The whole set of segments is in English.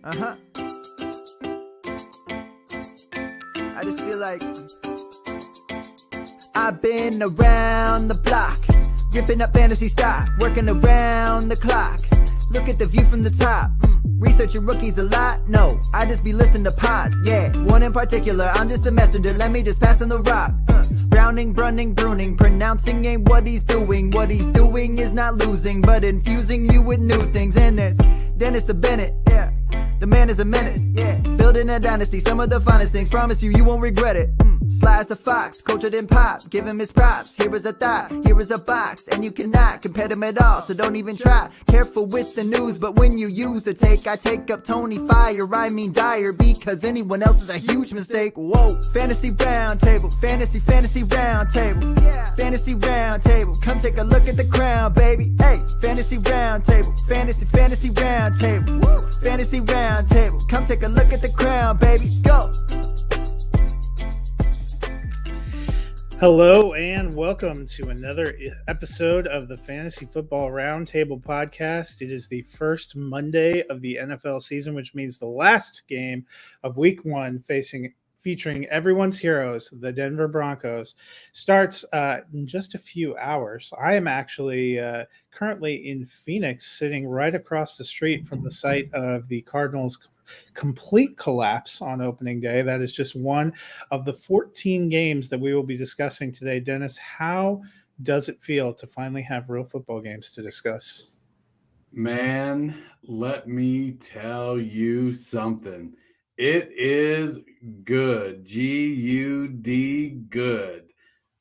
I just feel like I've been around the block, ripping up fantasy stock, working around the clock. Look at the view from the top. Researching rookies a lot? No, I just be listening to pods, yeah. One in particular, I'm just a messenger, let me just pass on the rock. Browning, brunning, pruning, pronouncing ain't what he's doing. What he's doing is not losing, but infusing you with new things. And there's Dennis the Bennett, yeah. The man is a menace, yeah. Building a dynasty, some of the finest things. Promise you, you won't regret it. Sly as a fox, cultured in pop. Give him his props. Here is a thought, here is a box. And you cannot compare them at all, so don't even try. Careful with the news, but when you use a take, I take up Tony Fire. I mean Dyer, because anyone else is a huge mistake. Whoa, fantasy roundtable, fantasy roundtable, yeah. Fantasy roundtable, come take a look at the crown, baby. Hey, fantasy roundtable, fantasy roundtable, woo. Fantasy roundtable, come take a look at the crown, baby. Go. Hello and welcome to another episode of the Fantasy Football Roundtable podcast. It is the first Monday of the NFL season, which means the last game of Week 1 featuring everyone's heroes, the Denver Broncos, starts in just a few hours. I am actually currently in Phoenix, sitting right across the street from the site of the Cardinals' complete collapse on opening day. That is just one of the 14 games that we will be discussing today. Dennis, how does it feel to finally have real football games to discuss? Man, let me tell you something. It is good. G-U-D, good.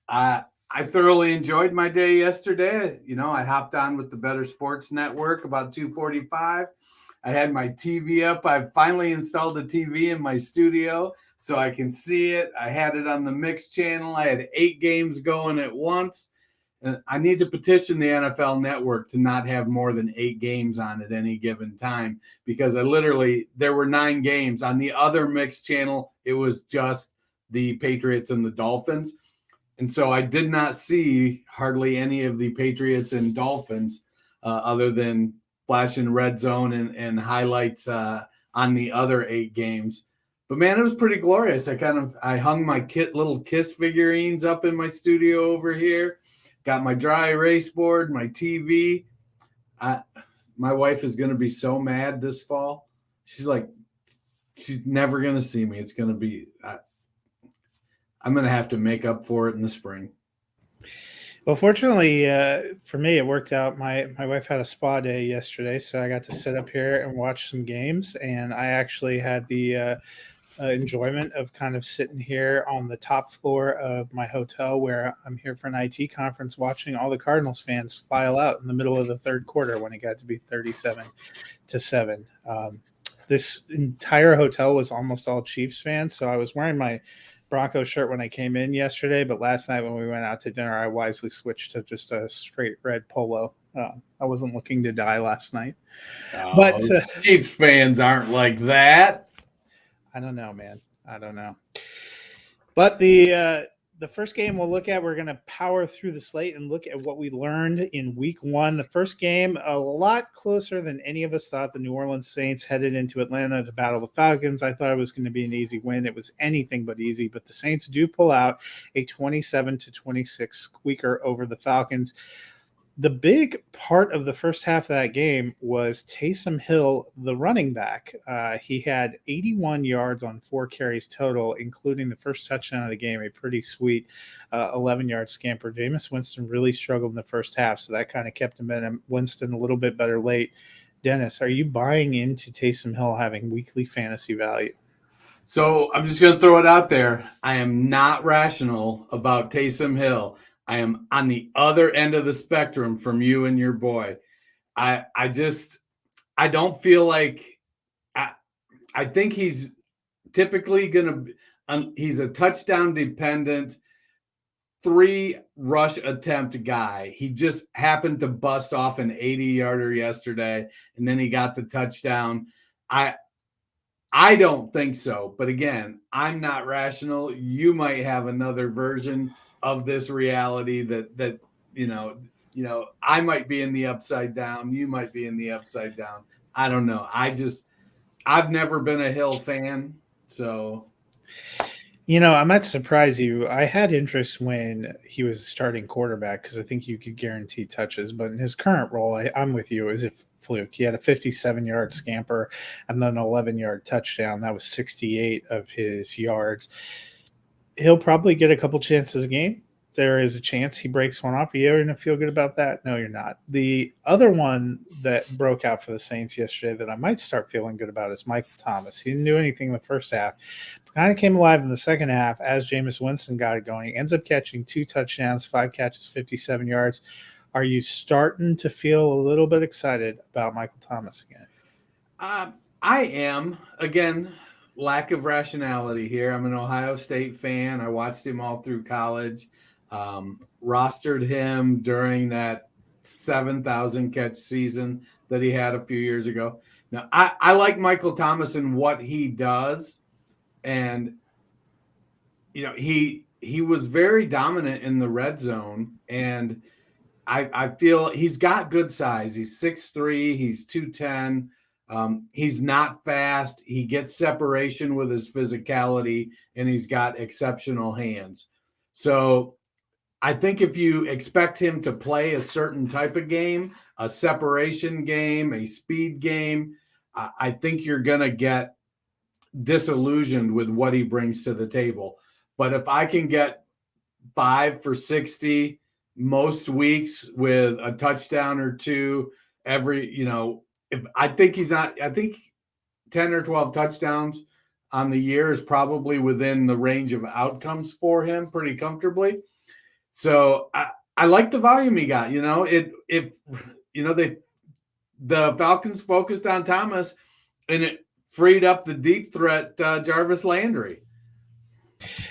I thoroughly enjoyed my day yesterday. You know, I hopped on with the Better Sports Network about 2:45. I had my TV up. I finally installed a TV in my studio so I can see it. I had it on the mix channel. I had 8 games going at once. And I need to petition the NFL Network to not have more than 8 games on at any given time, because there were 9 games. On the other mix channel, it was just the Patriots and the Dolphins. And so I did not see hardly any of the Patriots and Dolphins other than flashing red zone and highlights on the other 8 games. But man, it was pretty glorious. I hung my little Kiss figurines up in my studio over here, got my dry erase board, my TV. My wife is going to be so mad this fall. She's never going to see me. It's going to be, I'm going to have to make up for it in the spring. Well, fortunately for me, it worked out. My wife had a spa day yesterday, so I got to sit up here and watch some games. And I actually had the enjoyment of kind of sitting here on the top floor of my hotel, where I'm here for an IT conference, watching all the Cardinals fans file out in the middle of the third quarter when it got to be 37-7. This entire hotel was almost all Chiefs fans, so I was wearing my Bronco shirt when I came in yesterday, but last night when we went out to dinner, I wisely switched to just a straight red polo. I wasn't looking to die last night. But Chiefs fans aren't like that. I don't know, man. I don't know. But the first game we'll look at, we're going to power through the slate and look at what we learned in Week 1. The first game, a lot closer than any of us thought. The New Orleans Saints headed into Atlanta to battle the Falcons. I thought it was going to be an easy win. It was anything but easy, but the Saints do pull out a 27-26 squeaker over the Falcons. The big part of the first half of that game was Taysom Hill, the running back. He had 81 yards on 4 carries total, including the first touchdown of the game, a pretty sweet 11-yard scamper. Jameis Winston really struggled in the first half, so that kind of kept him in. Winston a little bit better late. Dennis, are you buying into Taysom Hill having weekly fantasy value? So I'm just going to throw it out there. I am not rational about Taysom Hill. I am on the other end of the spectrum from you and your boy. I don't feel like I think he's typically going to he's a touchdown dependent 3 rush attempt guy. He just happened to bust off an 80-yarder yesterday, and then he got the touchdown. I don't think so. But again, I'm not rational. You might have another version of this reality that you know, I might be in the upside down. You might be in the upside down. I don't know. I've never been a Hill fan, so. I might surprise you. I had interest when he was starting quarterback because I think you could guarantee touches. But in his current role, I'm with you. It was a fluke. He had a 57-yard scamper and then an 11-yard touchdown. That was 68 of his yards. He'll probably get a couple chances a game. There is a chance he breaks one off. Are you going to feel good about that? No, you're not. The other one that broke out for the Saints yesterday that I might start feeling good about is Michael Thomas. He didn't do anything in the first half. Kind of came alive in the second half as Jameis Winston got it going. Ends up catching 2 touchdowns, 5 catches, 57 yards. Are you starting to feel a little bit excited about Michael Thomas again? I am. Again, lack of rationality here. I'm an Ohio State fan. I watched him all through college. Rostered him during that 7,000 catch season that he had a few years ago. Now, I like Michael Thomas and what he does. And, he was very dominant in the red zone. And I feel he's got good size. He's 6'3", he's 210. He's not fast. He gets separation with his physicality, and he's got exceptional hands. So I think if you expect him to play a certain type of game, a separation game, a speed game, I think you're going to get disillusioned with what he brings to the table. But if I can get 5 for 60 most weeks with a touchdown or two every, I think 10 or 12 touchdowns on the year is probably within the range of outcomes for him pretty comfortably. So I like the volume he got. The Falcons focused on Thomas, and it freed up the deep threat Jarvis Landry.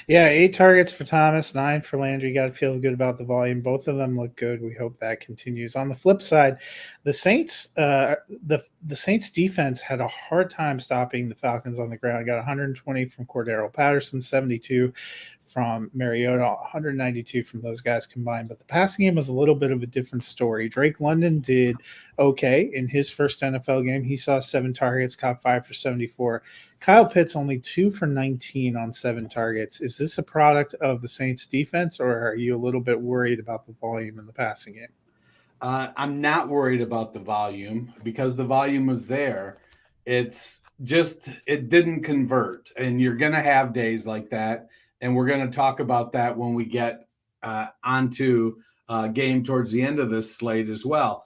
Yeah, 8 targets for Thomas, 9 for Landry. You got to feel good about the volume. Both of them look good. We hope that continues. On the flip side, the Saints, the Saints defense had a hard time stopping the Falcons on the ground. Got 120 from Cordero Patterson, 72 from Mariota, 192 from those guys combined. But the passing game was a little bit of a different story. Drake London did okay in his first NFL game. He saw 7 targets, caught 5 for 74. Kyle Pitts only 2 for 19 on 7 targets. Is this a product of the Saints defense, or are you a little bit worried about the volume in the passing game? I'm not worried about the volume because the volume was there. It's just, it didn't convert, and you're going to have days like that. And we're going to talk about that when we get onto game towards the end of this slate as well.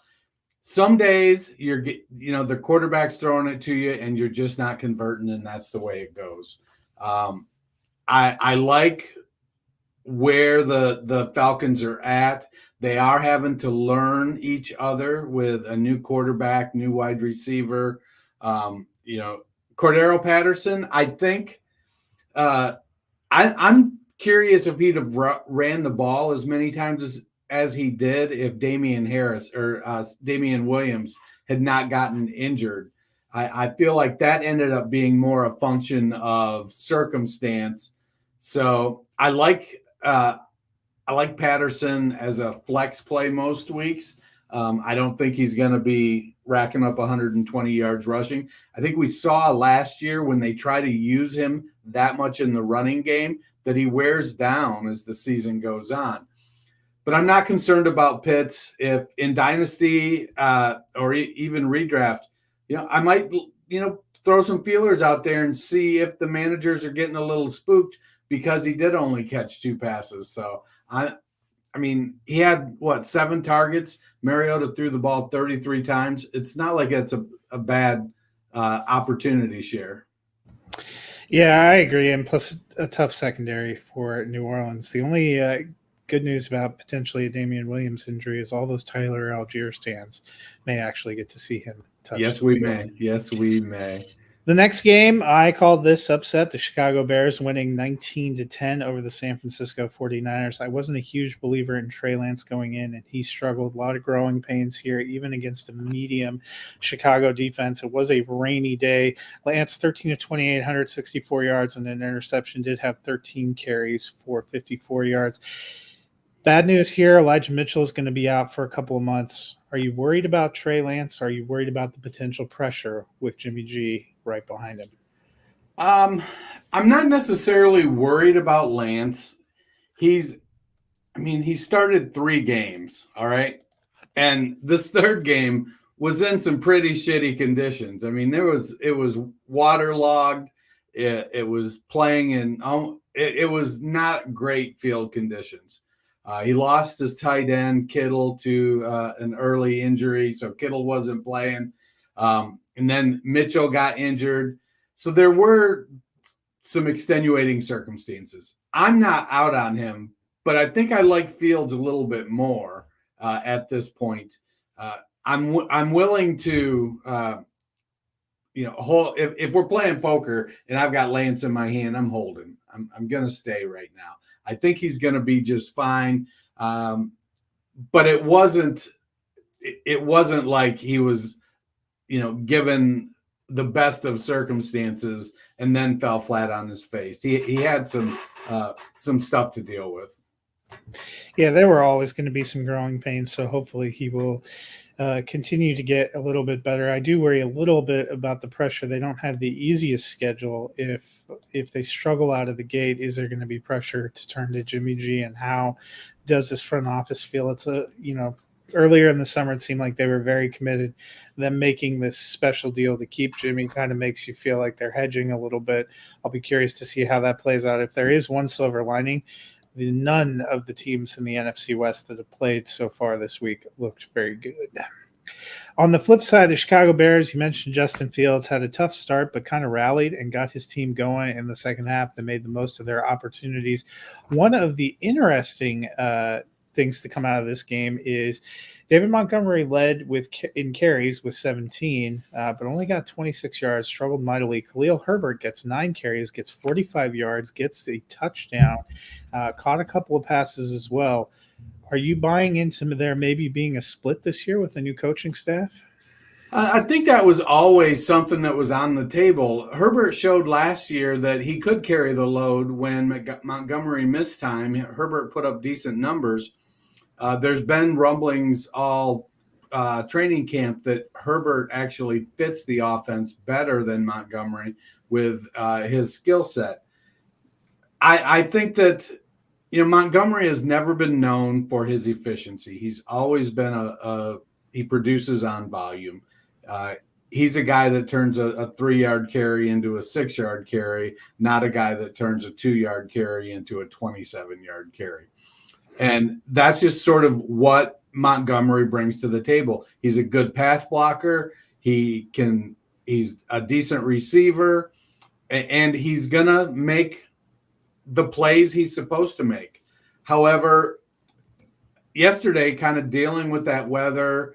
Some days the quarterback's throwing it to you and you're just not converting, and that's the way it goes. I like where the Falcons are at. They are having to learn each other with a new quarterback, new wide receiver. Cordero Patterson, I think I'm curious if he'd have ran the ball as many times as he did if Damian Williams had not gotten injured. I feel like that ended up being more a function of circumstance. So I like Patterson as a flex play most weeks. I don't think he's going to be racking up 120 yards rushing. I think we saw last year when they try to use him that much in the running game that he wears down as the season goes on. But I'm not concerned about Pitts. If in Dynasty or even redraft, I might, throw some feelers out there and see if the managers are getting a little spooked because he did only catch 2 passes. So he had 7 targets. Mariota threw the ball 33 times. It's not like it's a bad opportunity share. Yeah, I agree. And plus a tough secondary for New Orleans. The only good news about potentially a Damian Williams injury is all those Tyler Algier stands may actually get to see him touch. Yes, we may. Yes, we may. The next game, I called this upset. The Chicago Bears winning 19-10 over the San Francisco 49ers. I wasn't a huge believer in Trey Lance going in, and he struggled. A lot of growing pains here, even against a medium Chicago defense. It was a rainy day. Lance, 13 of 28, 164 yards, and an interception. Did have 13 carries for 54 yards. Bad news here. Elijah Mitchell is going to be out for a couple of months. Are you worried about Trey Lance? Are you worried about the potential pressure with Jimmy G right behind him? I'm not necessarily worried about Lance. He started 3 games, all right? And this third game was in some pretty shitty conditions. I mean, it was waterlogged. It was playing in it was not great field conditions. He lost his tight end Kittle to an early injury, so Kittle wasn't playing. And then Mitchell got injured. So there were some extenuating circumstances. I'm not out on him, but I think I like Fields a little bit more at this point. I'm willing to hold if we're playing poker and I've got Lance in my hand, I'm holding. I'm going to stay right now. I think he's going to be just fine. But it wasn't like he was, given the best of circumstances and then fell flat on his face. He had some stuff to deal with. Yeah, there were always going to be some growing pains, so hopefully he will continue to get a little bit better. I do worry a little bit about the pressure. They don't have the easiest schedule. If they struggle out of the gate, is there going to be pressure to turn to Jimmy G, and how does this front office feel? It's earlier in the summer, it seemed like they were very committed. Them making this special deal to keep Jimmy kind of makes you feel like they're hedging a little bit. I'll be curious to see how that plays out. If there is one silver lining, none of the teams in the NFC West that have played so far this week looked very good. On the flip side, the Chicago Bears, you mentioned Justin Fields, had a tough start, but kind of rallied and got his team going in the second half. They made the most of their opportunities. One of the interesting things to come out of this game is David Montgomery led in carries with 17, but only got 26 yards, struggled mightily. Khalil Herbert gets 9 carries, gets 45 yards, gets a touchdown, caught a couple of passes as well. Are you buying into there maybe being a split this year with the new coaching staff? I think that was always something that was on the table. Herbert showed last year that he could carry the load when Montgomery missed time. Herbert put up decent numbers. There's been rumblings all training camp that Herbert actually fits the offense better than Montgomery with his skill set. I think that Montgomery has never been known for his efficiency. He's always been he produces on volume. He's a guy that turns a 3-yard carry into a 6-yard carry, not a guy that turns a 2-yard carry into a 27-yard carry. And that's just sort of what Montgomery brings to the table. He's a good pass blocker. He's a decent receiver, and he's going to make the plays he's supposed to make. However, yesterday, kind of dealing with that weather,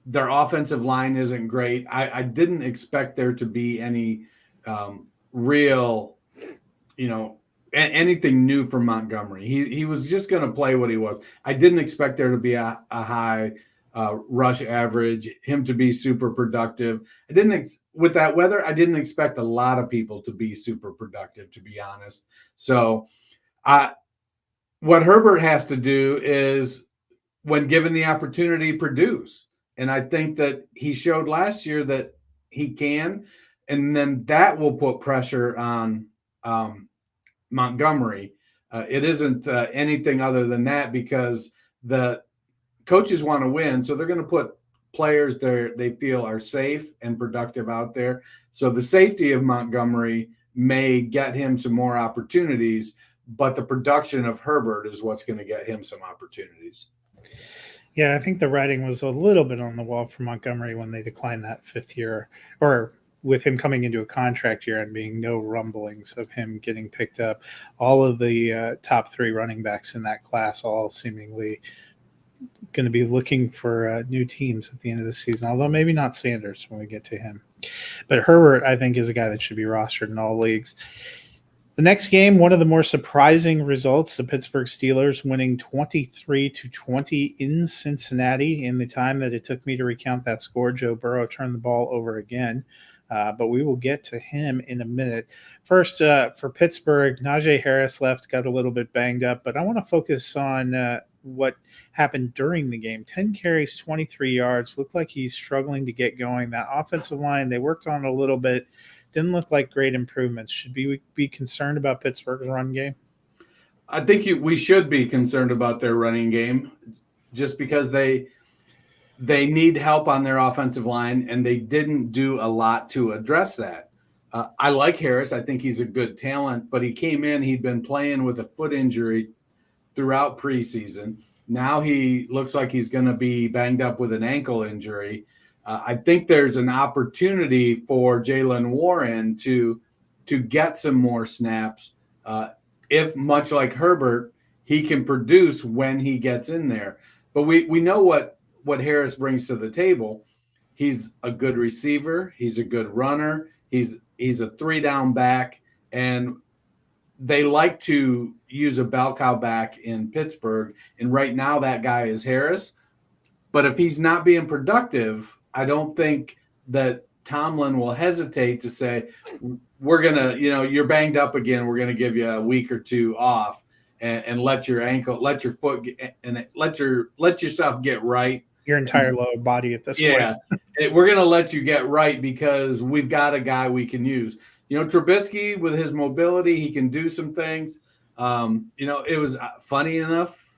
their offensive line isn't great. I didn't expect there to be any real, anything new from Montgomery. He was just going to play what he was. I didn't expect there to be a high rush average, him to be super productive. With that weather, I didn't expect a lot of people to be super productive, to be honest. So what Herbert has to do is, when given the opportunity, produce. And I think that he showed last year that he can, and then that will put pressure on Montgomery. It isn't anything other than that, because the coaches want to win, so they're going to put players there they feel are safe and productive out there. So the safety of Montgomery may get him some more opportunities, but the production of Herbert is what's going to get him some opportunities. Yeah, I think the writing was a little bit on the wall for Montgomery when they declined that 5th year, or with him coming into a contract year and being no rumblings of him getting picked up. All of the top 3 running backs in that class all seemingly going to be looking for new teams at the end of the season, although maybe not Sanders when we get to him. But Herbert, I think, is a guy that should be rostered in all leagues. The next game, one of the more surprising results, the Pittsburgh Steelers winning 23-20 in Cincinnati. In the time that it took me to recount that score, Joe Burrow turned the ball over again. but we will get to him in a minute. First, for Pittsburgh, Najee Harris left, got a little bit banged up, but I want to focus on what happened during the game. 10 carries, 23 yards. Looked like he's struggling to get going. That offensive line, they worked on it a little bit. Didn't look like great improvements. Should we be concerned about Pittsburgh's run game? I think we should be concerned about their running game just because they need help on their offensive line, and they didn't do a lot to address that. I like Harris. I think he's a good talent, but he came in, he'd been playing with a foot injury throughout preseason. Now he looks like he's going to be banged up with an ankle injury. I think there's an opportunity for Jaylen Warren to get some more snaps. If, much like Herbert, he can produce when he gets in there. But we know what Harris brings to the table. He's a good receiver. He's a good runner. He's a 3-down back. And they like to use a bell cow back in Pittsburgh. And right now that guy is Harris. But if he's not being productive, I don't think that Tomlin will hesitate to say, we're going to, you're banged up again. We're going to give you a week or two off and let your ankle, let your foot, and let yourself get right. Your entire lower body at this point. Yeah. We're going to let you get right because we've got a guy we can use. Trubisky, with his mobility, he can do some things. It was funny enough.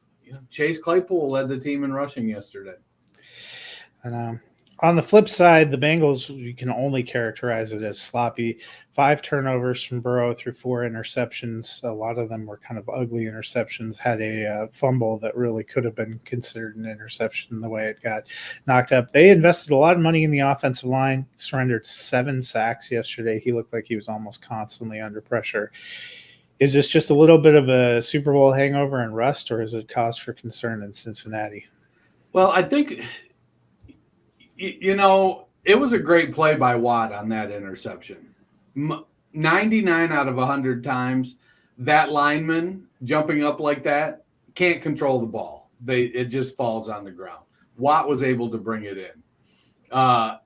Chase Claypool led the team in rushing yesterday. And on the flip side, the Bengals, you can only characterize it as sloppy. 5 turnovers from Burrow through 4 interceptions. A lot of them were kind of ugly interceptions. Had a fumble that really could have been considered an interception the way it got knocked up. They invested a lot of money in the offensive line, surrendered 7 sacks yesterday. He looked like he was almost constantly under pressure. Is this just a little bit of a Super Bowl hangover and rust, or is it cause for concern in Cincinnati? Well, I think – it was a great play by Watt on that interception. 99 out of 100 times, that lineman jumping up like that can't control the ball. It just falls on the ground. Watt was able to bring it in. On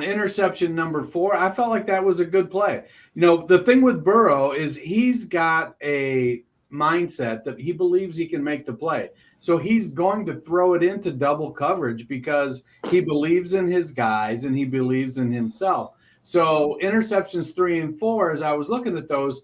interception number 4, I felt like that was a good play. The thing with Burrow is he's got a mindset that he believes he can make the play. So he's going to throw it into double coverage because he believes in his guys and he believes in himself. So interceptions 3 and 4, as I was looking at those,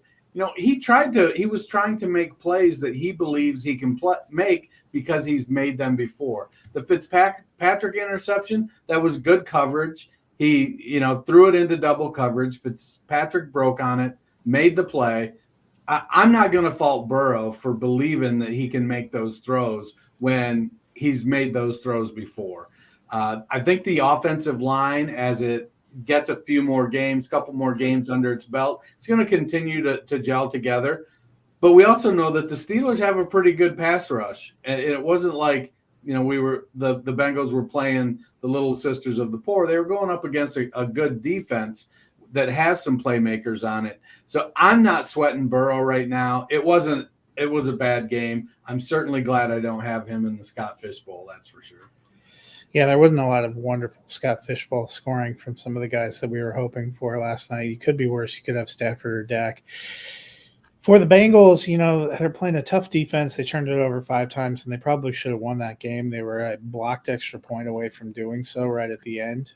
he was trying to make plays that he believes he can make because he's made them before. The Fitzpatrick interception, that was good coverage. He, threw it into double coverage. Fitzpatrick broke on it, made the play. I'm not going to fault Burrow for believing that he can make those throws when he's made those throws before. I think the offensive line, as it gets a couple more games under its belt, it's going to continue to gel together. But we also know that the Steelers have a pretty good pass rush. And it wasn't like, the Bengals were playing the little sisters of the poor. They were going up against a good defense that has some playmakers on it. So I'm not sweating Burrow right now. It was a bad game. I'm certainly glad I don't have him in the Scott Fish Bowl. That's for sure. Yeah, there wasn't a lot of wonderful Scott Fish Bowl scoring from some of the guys that we were hoping for last night. You could be worse. You could have Stafford or Dak. For the Bengals, they're playing a tough defense. They turned it over 5 times, and they probably should have won that game. They were a blocked extra point away from doing so right at the end.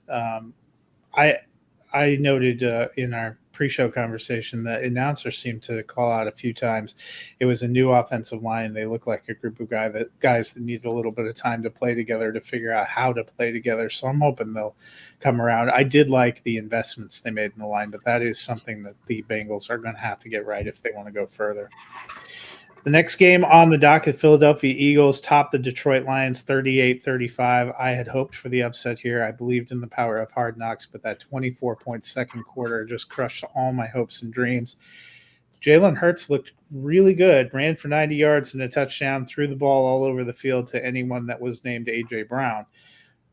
I noted in our pre-show conversation that announcers seemed to call out a few times. It was a new offensive line. They look like a group of guys that need a little bit of time to play together to figure out how to play together. So I'm hoping they'll come around. I did like the investments they made in the line, but that is something that the Bengals are going to have to get right if they want to go further. The next game on the docket, Philadelphia Eagles topped the Detroit Lions 38-35. I had hoped for the upset here. I believed in the power of Hard Knocks, but that 24-point second quarter just crushed all my hopes and dreams. Jalen Hurts looked really good, ran for 90 yards and a touchdown, threw the ball all over the field to anyone that was named A.J. Brown.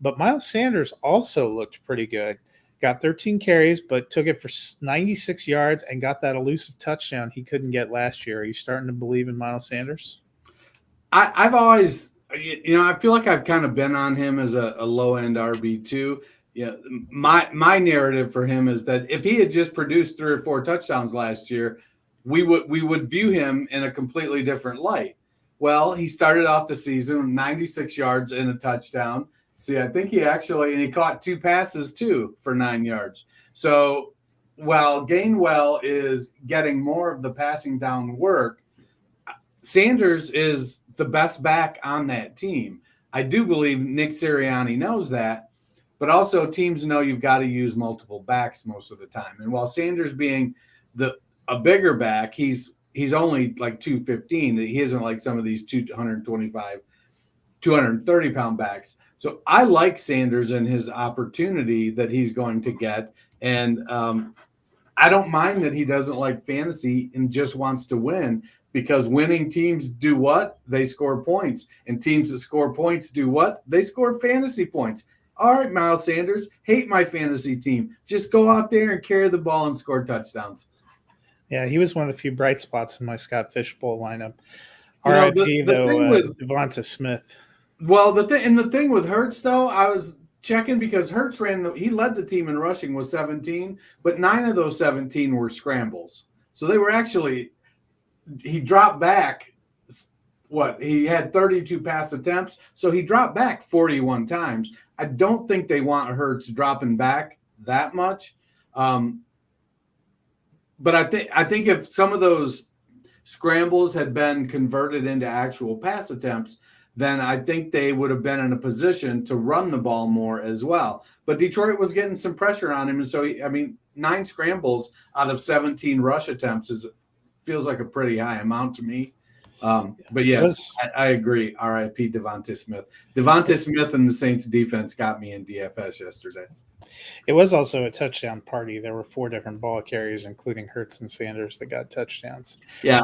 But Miles Sanders also looked pretty good. Got 13 carries, but took it for 96 yards and got that elusive touchdown he couldn't get last year. Are you starting to believe in Miles Sanders? I've always, I feel like I've kind of been on him as a low-end RB2. Yeah, my narrative for him is that if he had just produced 3 or 4 touchdowns last year, we would view him in a completely different light. Well, he started off the season with 96 yards and a touchdown. See, I think he caught 2 passes too for 9 yards. So while Gainwell is getting more of the passing down work, Sanders is the best back on that team. I do believe Nick Sirianni knows that. But also teams know you've got to use multiple backs most of the time. And while Sanders being a bigger back, he's only like 215. He isn't like some of these 225, 230-pound backs. So I like Sanders and his opportunity that he's going to get. And I don't mind that he doesn't like fantasy and just wants to win, because winning teams do what? They score points. And teams that score points do what? They score fantasy points. All right, Miles Sanders, hate my fantasy team. Just go out there and carry the ball and score touchdowns. Yeah, he was one of the few bright spots in my Scott Fishbowl lineup. RIP, though, Devonta Smith. Well, the thing with Hurts, though, I was checking because Hurts he led the team in rushing with 17, but 9 of those 17 were scrambles. So they were he dropped back. He had 32 pass attempts, so he dropped back 41 times. I don't think they want Hurts dropping back that much. But I think if some of those scrambles had been converted into actual pass attempts, then I think they would have been in a position to run the ball more as well. But Detroit was getting some pressure on him, and so 9 scrambles out of 17 rush attempts feels like a pretty high amount to me. But yes, I agree. RIP Devonta Smith. Devonta Smith and the Saints defense got me in DFS yesterday. It was also a touchdown party. There were 4 different ball carriers, including Hurts and Sanders, that got touchdowns. Yeah,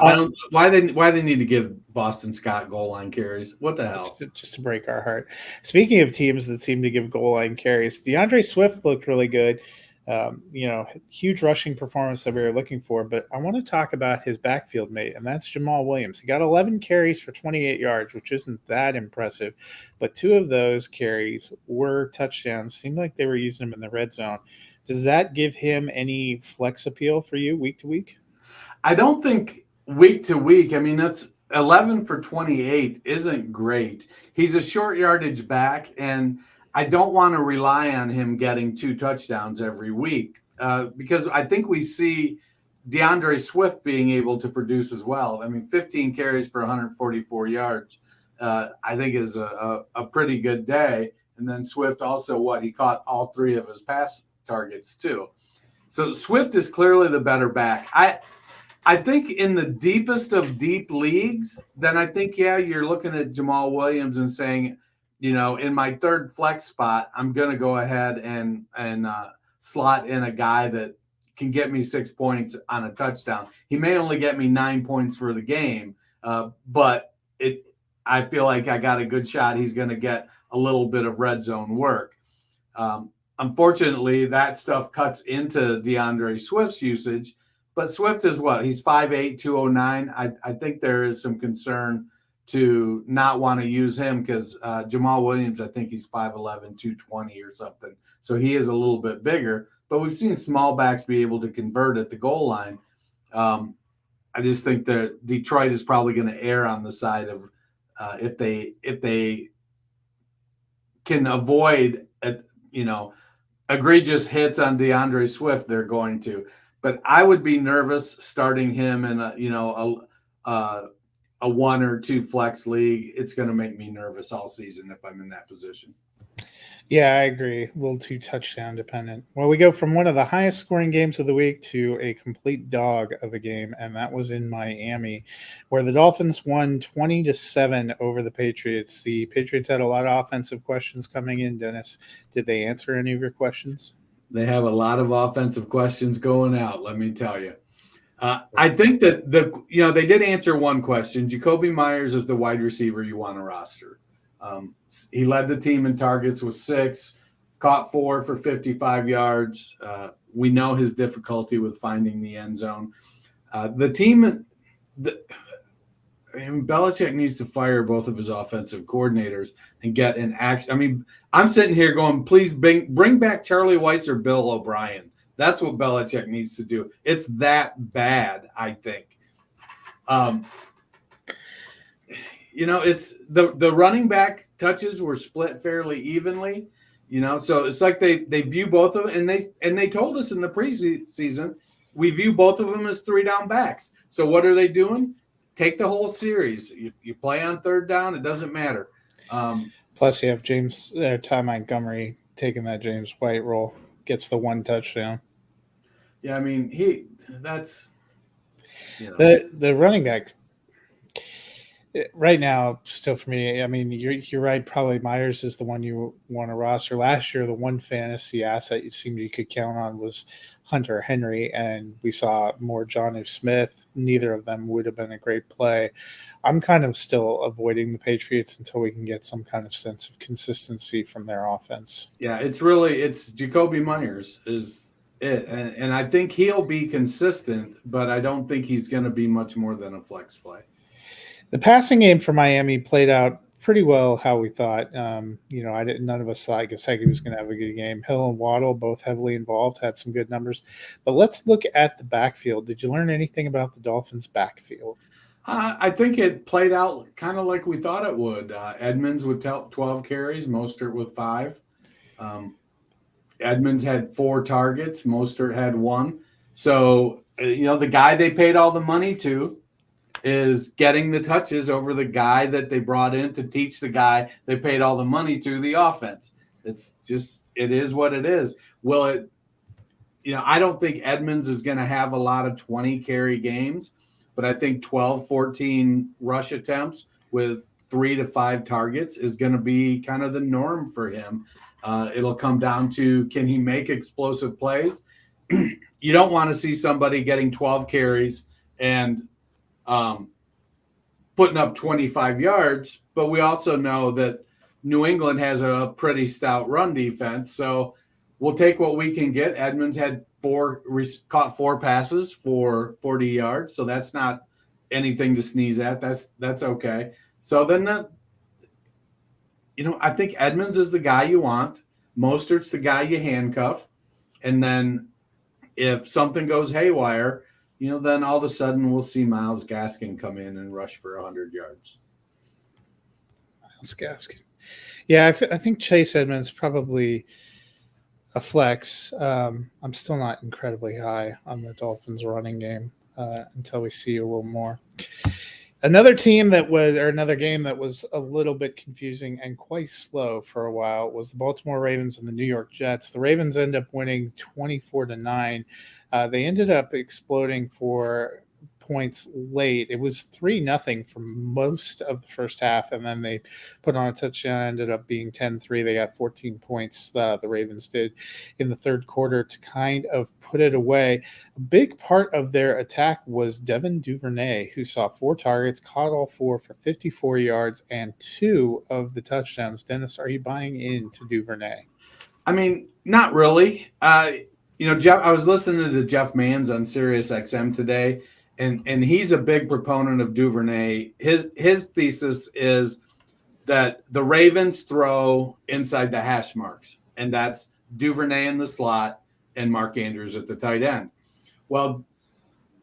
why they need to give Boston Scott goal line carries? What the hell? Just to break our heart. Speaking of teams that seem to give goal line carries, Deandre Swift looked really good. Huge rushing performance that we were looking for, but I want to talk about his backfield mate, and that's Jamal Williams. He got 11 carries for 28 yards, which isn't that impressive, but 2 of those carries were touchdowns. Seemed like they were using him in the red zone. Does that give him any flex appeal for you week to week? I don't think week to week. That's 11 for 28 isn't great. He's a short yardage back, and I don't want to rely on him getting 2 touchdowns every week because I think we see Deandre Swift being able to produce as well. 15 carries for 144 yards, I think is a pretty good day. And then Swift also, he caught all 3 of his pass targets too. So Swift is clearly the better back. I think in the deepest of deep leagues, then I think, you're looking at Jamal Williams and saying, in my 3rd flex spot, I'm going to go ahead and slot in a guy that can get me 6 points on a touchdown. He may only get me 9 points for the game, but I feel like I got a good shot. He's going to get a little bit of red zone work. Unfortunately, that stuff cuts into DeAndre Swift's usage, but Swift is he's 5'8", 209. I think there is some concern to not want to use him because Jamal Williams, I think he's 5'11", 220 or something. So he is a little bit bigger, but we've seen small backs be able to convert at the goal line. I just think that Detroit is probably going to err on the side of if they can avoid egregious hits on DeAndre Swift, they're going to. But I would be nervous starting him in a 1 or 2 flex league. It's going to make me nervous all season if I'm in that position. Yeah, I agree. A little too touchdown dependent. Well, we go from one of the highest scoring games of the week to a complete dog of a game, and that was in Miami, where the Dolphins won 20-7 over the Patriots. The Patriots had a lot of offensive questions coming in. Dennis, did they answer any of your questions? They have a lot of offensive questions going out, let me tell you. I think that they did answer one question. Jacoby Myers is the wide receiver you want to roster. He led the team in targets with 6, caught 4 for 55 yards. We know his difficulty with finding the end zone. The team, Belichick needs to fire both of his offensive coordinators and get an action. I mean, I'm sitting here going, please bring back Charlie Weiss or Bill O'Brien. That's what Belichick needs to do. It's that bad, I think. It's the running back touches were split fairly evenly. So it's like they view both of them, and they told us in the preseason we view both of them as 3-down backs. So what are they doing? Take the whole series. You play on third down, it doesn't matter. Plus, you have Ty Montgomery taking that James White role, gets the one touchdown. Yeah, I mean the running back right now, still for me. I mean, you're right. Probably Myers is the one you want to roster. Last year, the one fantasy asset you could count on was Hunter Henry, and we saw more Jonnu Smith. Neither of them would have been a great play. I'm kind of still avoiding the Patriots until we can get some kind of sense of consistency from their offense. Yeah, it's Jacoby Myers is it, and I think he'll be consistent, but I don't think he's going to be much more than a flex play. The passing game for Miami played out pretty well how we thought. None of us thought Gesicki was going to have a good game. Hill and Waddle, both heavily involved, had some good numbers. But let's look at the backfield. Did you learn anything about the Dolphins' backfield? I think it played out kind of like we thought it would. Edmonds with 12 carries, Mostert with 5. Edmonds had 4 targets, Mostert had 1. So, the guy they paid all the money to is getting the touches over the guy that they brought in to teach the guy they paid all the money to the offense. It is what it is. Will it, I don't think Edmonds is going to have a lot of 20 carry games, but I think 12, 14 rush attempts with 3 to 5 targets is going to be kind of the norm for him. It'll come down to, can he make explosive plays? You don't want to see somebody getting 12 carries and putting up 25 yards, but we also know that New England has a pretty stout run defense, so we'll take what we can get. Edmonds had caught 4 passes for 40 yards, so that's not anything to sneeze at. That's okay. So then I think Edmonds is the guy you want. Mostert's the guy you handcuff, and then if something goes haywire, then all of a sudden we'll see Myles Gaskin come in and rush for 100 yards. Myles Gaskin. Yeah, I think Chase Edmonds probably a flex. I'm still not incredibly high on the Dolphins running game until we see a little more. Another game that was a little bit confusing and quite slow for a while was the Baltimore Ravens and the New York Jets. The Ravens end up winning 24-9. They ended up exploding for points late. It was 3-0 for most of the first half, and then they put on a touchdown, ended up being 10-3. They got 14 points, the Ravens did, in the third quarter to kind of put it away. A big part of their attack was Devin Duvernay, who saw 4 targets, caught all 4 for 54 yards and 2 of the touchdowns. Dennis, are you buying into Duvernay? I mean, not really. Jeff, I was listening to Jeff Manns on Sirius XM today, and he's a big proponent of Duvernay. His thesis is that the Ravens throw inside the hash marks, and that's Duvernay in the slot and Mark Andrews at the tight end. Well,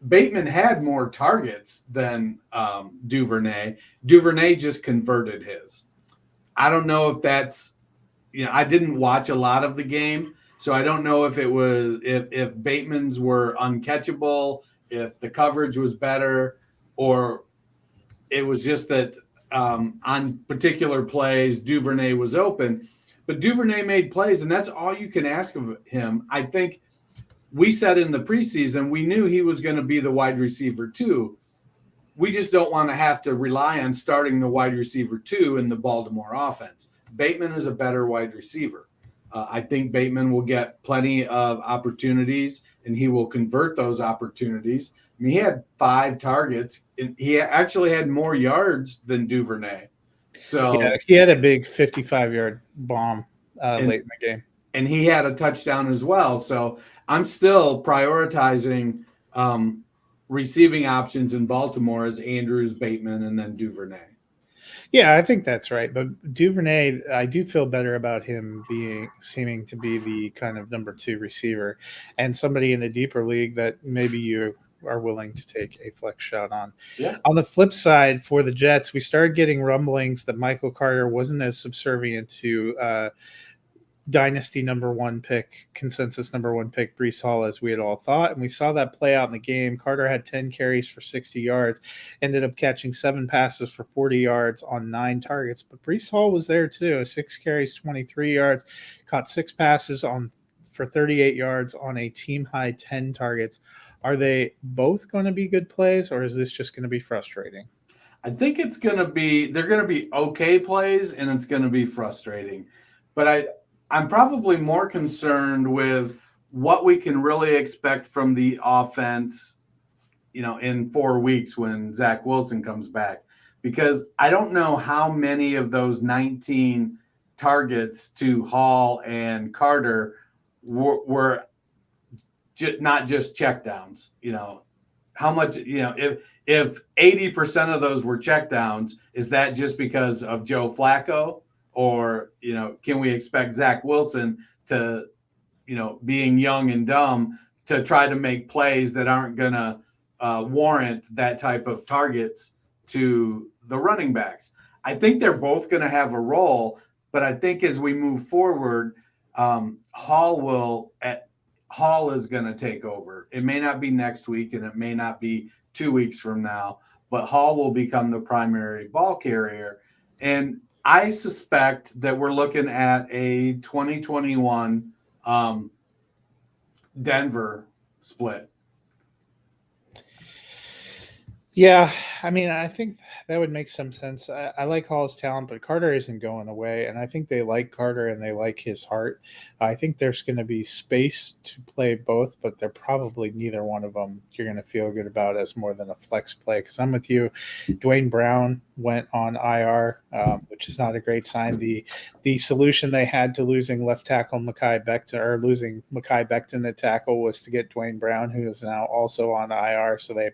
Bateman had more targets than Duvernay. Duvernay just converted his. I don't know if that's, I didn't watch a lot of the game, so I don't know if it was if Bateman's were uncatchable, if the coverage was better, or it was just that on particular plays Duvernay was open. But Duvernay made plays, and that's all you can ask of him. I think we said in the preseason we knew he was going to be the wide receiver 2. We just don't want to have to rely on starting the wide receiver 2 in the Baltimore offense. Bateman is a better wide receiver. I think Bateman will get plenty of opportunities, and he will convert those opportunities. I mean, he had 5 targets, and he actually had more yards than Duvernay. So yeah, he had a big 55-yard bomb late in the game. And he had a touchdown as well. So I'm still prioritizing receiving options in Baltimore is Andrews, Bateman, and then Duvernay. Yeah, I think that's right. But Duvernay, I do feel better about him seeming to be the kind of number 2 receiver and somebody in the deeper league that maybe you are willing to take a flex shot on. Yeah. On the flip side, for the Jets, we started getting rumblings that Michael Carter wasn't as subservient to dynasty number 1 pick, consensus number 1 pick, Breece Hall, as we had all thought. And we saw that play out in the game. Carter had 10 carries for 60 yards, ended up catching 7 passes for 40 yards on 9 targets. But Breece Hall was there too. 6 carries, 23 yards, caught 6 passes for 38 yards on a team high 10 targets. Are they both going to be good plays, or is this just going to be frustrating? I think they're going to be okay plays, and it's going to be frustrating. But I'm probably more concerned with what we can really expect from the offense, in 4 weeks when Zach Wilson comes back, because I don't know how many of those 19 targets to Hall and Carter were not just checkdowns. How much, if 80% of those were checkdowns, is that just because of Joe Flacco? Or, can we expect Zach Wilson to, being young and dumb, to try to make plays that aren't going to warrant that type of targets to the running backs? I think they're both going to have a role, but I think as we move forward, Hall is going to take over. It may not be next week, and it may not be 2 weeks from now, but Hall will become the primary ball carrier. And I suspect that we're looking at a 2021 Denver split. Yeah, I mean, I think that would make some sense. I like Hall's talent, but Carter isn't going away, and I think they like Carter and they like his heart. I think there's going to be space to play both, but they're probably neither one of them you're going to feel good about as more than a flex play. Because I'm with you, Dwayne Brown went on IR, which is not a great sign. The solution they had to losing left tackle losing Mekhi Becton at tackle was to get Dwayne Brown, who is now also on IR. So they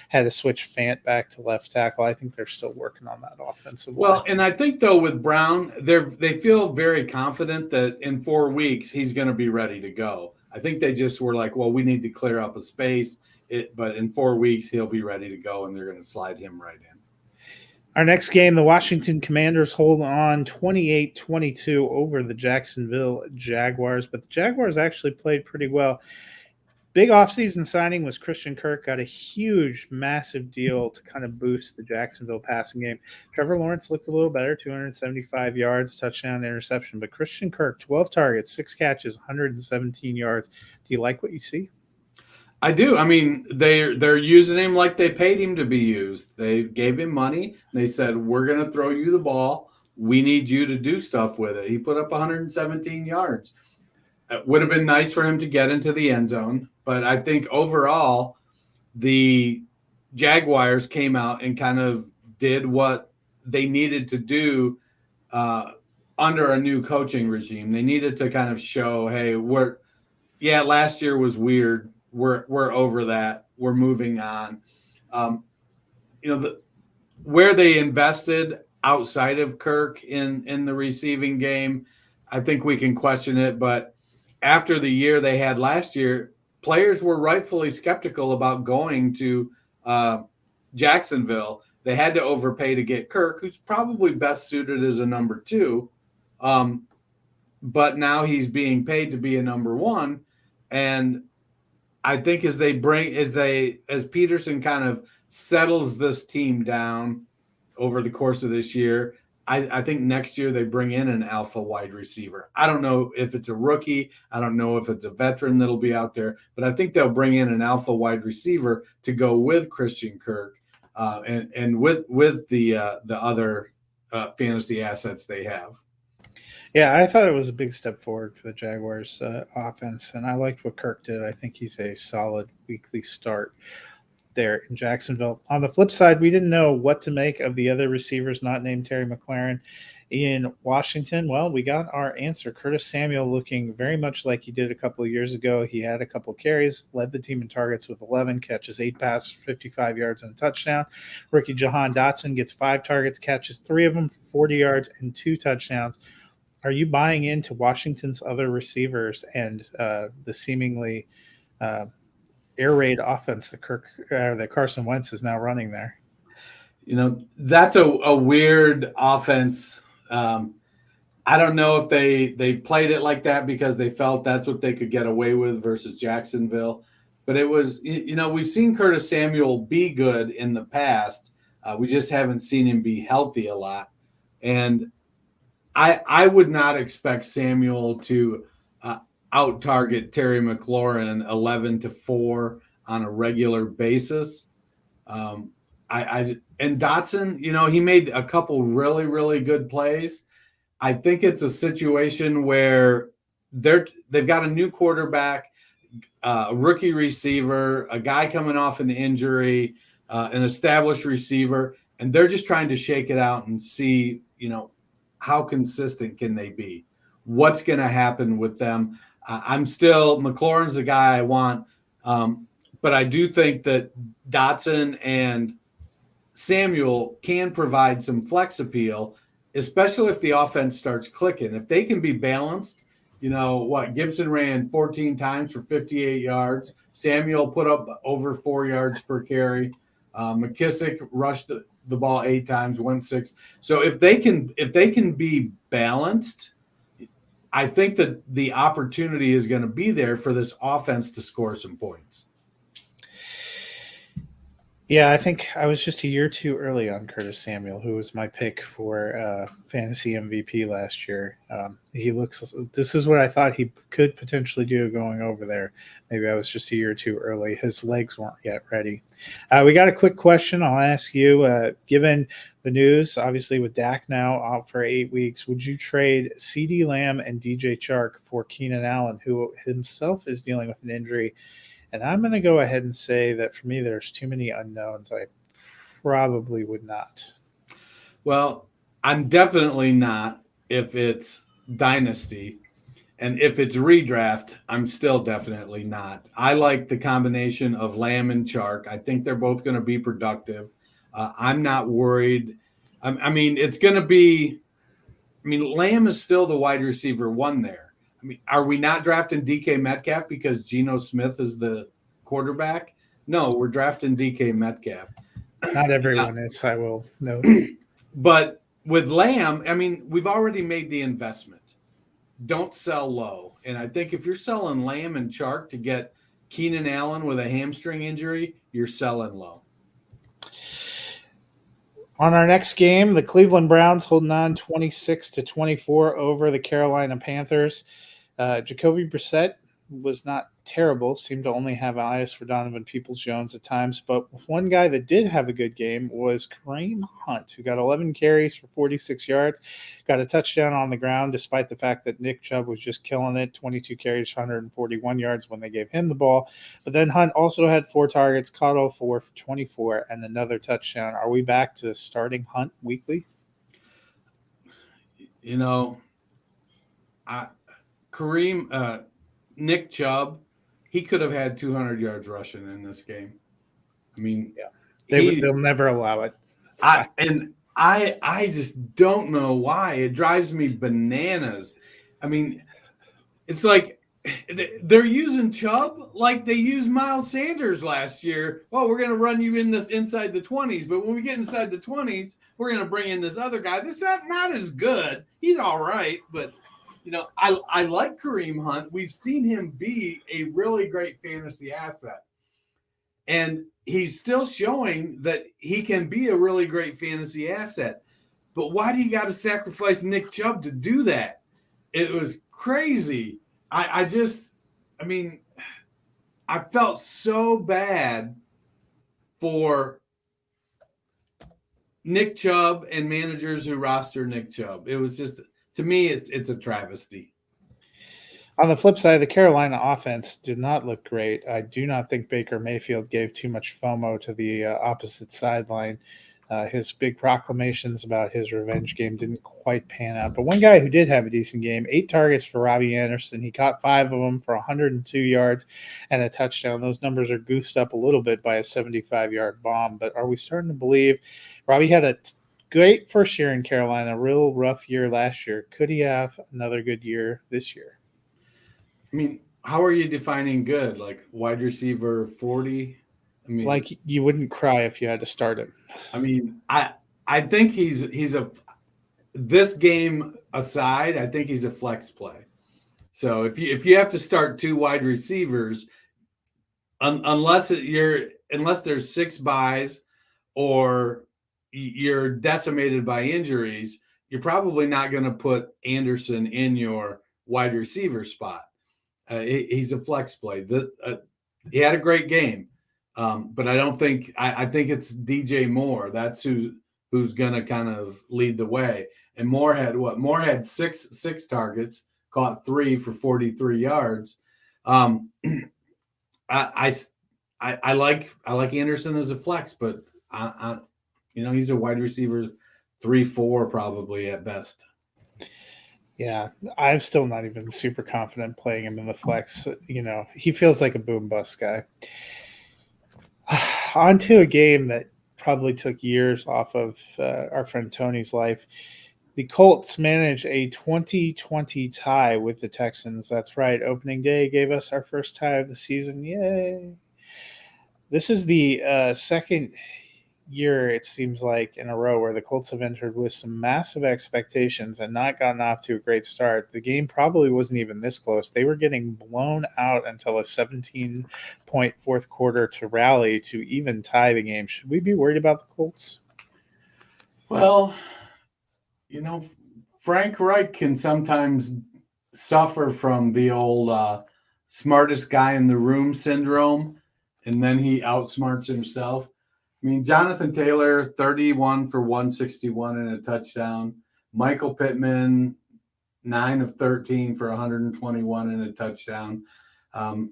had to switch Fant back to left tackle. I think they're still working on that offensive line. Well, and I think though with Brown, they feel very confident that in 4 weeks he's going to be ready to go. I think they just were like, well, we need to clear up a space, but in 4 weeks he'll be ready to go, and they're going to slide him right in. Our next game, the Washington Commanders hold on 28-22 over the Jacksonville Jaguars, but the Jaguars actually played pretty well. Big offseason signing was Christian Kirk, got a huge, massive deal to kind of boost the Jacksonville passing game. Trevor Lawrence looked a little better, 275 yards, touchdown, interception. But Christian Kirk, 12 targets, 6 catches, 117 yards. Do you like what you see? I do. I mean, they're using him like they paid him to be used. They gave him money. They said, we're going to throw you the ball. We need you to do stuff with it. He put up 117 yards. It would have been nice for him to get into the end zone. But I think overall, the Jaguars came out and kind of did what they needed to do under a new coaching regime. They needed to kind of show, hey, last year was weird. We're over that. We're moving on. Where they invested outside of Kirk in the receiving game, I think we can question it. But after the year they had last year, players were rightfully skeptical about going to Jacksonville. They had to overpay to get Kirk, who's probably best suited as a number 2. But now he's being paid to be a number 1. And I think as Peterson kind of settles this team down over the course of this year, I think next year they bring in an alpha wide receiver. I don't know if it's a rookie. I don't know if it's a veteran that'll be out there, but I think they'll bring in an alpha wide receiver to go with Christian Kirk and with the other fantasy assets they have. Yeah, I thought it was a big step forward for the Jaguars offense, and I liked what Kirk did. I think he's a solid weekly start. there in Jacksonville. On the flip side, we didn't know what to make of the other receivers not named Terry McLaurin in Washington. Well, we got our answer. Curtis Samuel looking very much like he did a couple of years ago. He had a couple carries, led the team in targets with 11 catches, 8 passes, 55 yards, and a touchdown. Rookie Jahan Dotson gets 5 targets, catches 3 of them for 40 yards and 2 touchdowns. Are you buying into Washington's other receivers and the seemingly air raid offense that Carson Wentz is now running there? That's a weird offense. I don't know if they played it like that because they felt that's what they could get away with versus Jacksonville. But it was, we've seen Curtis Samuel be good in the past. We just haven't seen him be healthy a lot. And I would not expect Samuel to out-target Terry McLaurin 11-4 on a regular basis. And Dotson, he made a couple really, really good plays. I think it's a situation where they've got a new quarterback, a rookie receiver, a guy coming off an injury, an established receiver, and they're just trying to shake it out and see, how consistent can they be? What's going to happen with them? McLaurin's the guy I want, but I do think that Dotson and Samuel can provide some flex appeal, especially if the offense starts clicking. If they can be balanced, Gibson ran 14 times for 58 yards. Samuel put up over 4 yards per carry. McKissick rushed the ball 8 times, went 6. So if they can be balanced, I think that the opportunity is going to be there for this offense to score some points. Yeah, I think I was just a year too early on Curtis Samuel, who was my pick for fantasy MVP last year. This is what I thought he could potentially do going over there. Maybe I was just a year too early. His legs weren't yet ready. We got a quick question I'll ask you. Given the news, obviously with Dak now out for 8 weeks, would you trade Cd-Lam and DJ Chark for Keenan Allen, who himself is dealing with an injury? And I'm going to go ahead and say that for me, there's too many unknowns. I probably would not. Well, I'm definitely not if it's dynasty. And if it's redraft, I'm still definitely not. I like the combination of Lamb and Chark. I think they're both going to be productive. I'm not worried. It's going to be – Lamb is still the wide receiver 1 there. Are we not drafting DK Metcalf because Geno Smith is the quarterback? No, we're drafting DK Metcalf. Not everyone is, I will note. But with Lamb, we've already made the investment. Don't sell low. And I think if you're selling Lamb and Chark to get Keenan Allen with a hamstring injury, you're selling low. On our next game, the Cleveland Browns holding on 26-24 over the Carolina Panthers. Jacoby Brissett was not terrible, seemed to only have eyes for Donovan Peoples-Jones at times, but one guy that did have a good game was Kareem Hunt, who got 11 carries for 46 yards, got a touchdown on the ground despite the fact that Nick Chubb was just killing it, 22 carries, 141 yards when they gave him the ball. But then Hunt also had 4 targets, caught all 4 for 24, and another touchdown. Are we back to starting Hunt weekly? Nick Chubb, he could have had 200 yards rushing in this game. They'll never allow it. I just don't know why. It drives me bananas. It's like they're using Chubb like they used Miles Sanders last year. Well, we're going to run you in this inside the 20s, but when we get inside the 20s, we're going to bring in this other guy. This is not as good. He's all right, but I like Kareem Hunt. We've seen him be a really great fantasy asset. And he's still showing that he can be a really great fantasy asset. But why do you got to sacrifice Nick Chubb to do that? It was crazy. I felt so bad for Nick Chubb and managers who roster Nick Chubb. It was just – to me, it's a travesty. On the flip side, the Carolina offense did not look great. I do not think Baker Mayfield gave too much FOMO to the opposite sideline. His big proclamations about his revenge game didn't quite pan out. But one guy who did have a decent game, 8 targets for Robbie Anderson. He caught 5 of them for 102 yards and a touchdown. Those numbers are goosed up a little bit by a 75-yard bomb. But are we starting to believe Robbie had a great first year in Carolina, a real rough year last year? Could he have another good year this year? I mean, how are you defining good? Like wide receiver 40? I mean, like you wouldn't cry if you had to start him. I mean, I think he's a this game aside, I think he's a flex play. So if you have to start 2 wide receivers, unless there's 6 buys or you're decimated by injuries, you're probably not going to put Anderson in your wide receiver spot. He's a flex play. He had a great game, but I don't think I think it's DJ Moore. That's who's going to kind of lead the way. And Moore had what? Moore had six targets, caught 3 for 43 yards. I like Anderson as a flex, but he's a wide receiver 3-4 probably at best. Yeah, I'm still not even super confident playing him in the flex. He feels like a boom bust guy. On to a game that probably took years off of our friend Tony's life. The Colts managed a 20-20 tie with the Texans. That's right. Opening day gave us our first tie of the season. Yay. This is the second year, it seems like, in a row where the Colts have entered with some massive expectations and not gotten off to a great start. The game probably wasn't even this close. They were getting blown out until a 17-point fourth quarter to rally to even tie the game. Should we be worried about the Colts? Well, Frank Reich can sometimes suffer from the old smartest guy in the room syndrome, and then he outsmarts himself. I mean, Jonathan Taylor, 31 for 161 and a touchdown. Michael Pittman, 9 of 13 for 121 and a touchdown. I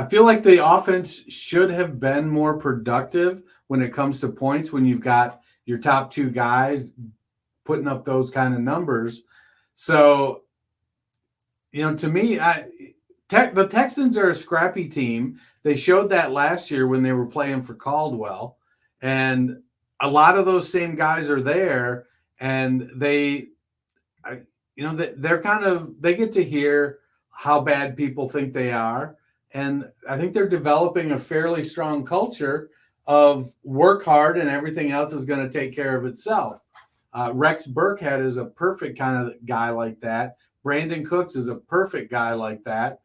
feel like the offense should have been more productive when it comes to points when you've got your top 2 guys putting up those kind of numbers. So, to me, the Texans are a scrappy team. They showed that last year when they were playing for Caldwell, and a lot of those same guys are there, and they're they get to hear how bad people think they are, and I think they're developing a fairly strong culture of work hard and everything else is going to take care of itself. Rex Burkhead is a perfect kind of guy like that. Brandon Cooks is a perfect guy like that.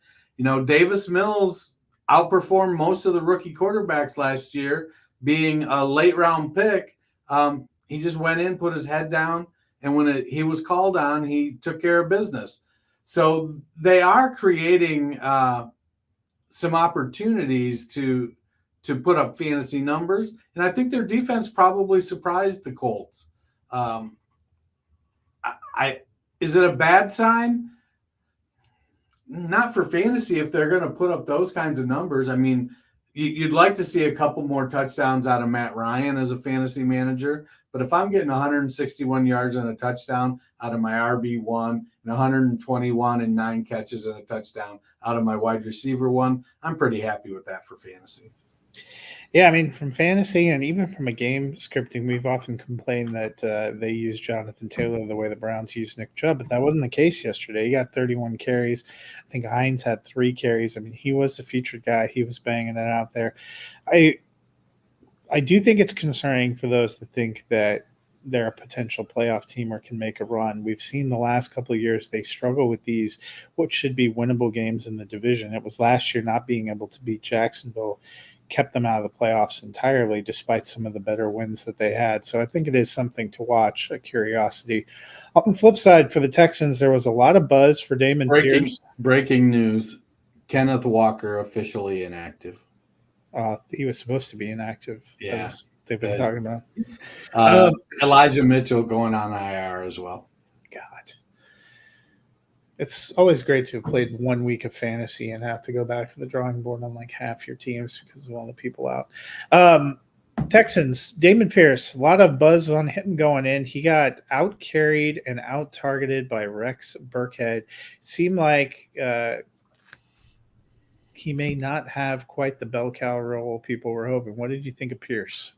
Davis Mills outperformed most of the rookie quarterbacks last year, being a late round pick. He just went in, put his head down, and when he was called on, he took care of business. So they are creating some opportunities to put up fantasy numbers, and I think their defense probably surprised the Colts. Is it a bad sign? Not for fantasy if they're going to put up those kinds of numbers. I mean, you'd like to see a couple more touchdowns out of Matt Ryan as a fantasy manager. But if I'm getting 161 yards and a touchdown out of my RB1 and 121 and 9 catches and a touchdown out of my wide receiver 1, I'm pretty happy with that for fantasy. Yeah, I mean, from fantasy and even from a game scripting, we've often complained that they use Jonathan Taylor the way the Browns use Nick Chubb, but that wasn't the case yesterday. He got 31 carries. I think Hines had 3 carries. I mean, he was the featured guy. He was banging it out there. I do think it's concerning for those that think that they're a potential playoff team or can make a run. We've seen the last couple of years they struggle with these, what should be winnable games in the division. It was last year not being able to beat Jacksonville kept them out of the playoffs entirely, despite some of the better wins that they had. So I think it is something to watch, a curiosity. On the flip side, for the Texans, there was a lot of buzz for Damon Pierce. Breaking news, Kenneth Walker officially inactive. He was supposed to be inactive. Yeah. They've been talking about. Elijah Mitchell going on IR as well. God. It's always great to have played 1 week of fantasy and have to go back to the drawing board on like half your teams because of all the people out. Texans, Damon Pierce, a lot of buzz on him going in. He got out carried and out targeted by Rex Burkhead. Seemed like he may not have quite the bell cow role people were hoping. What did you think of Pierce?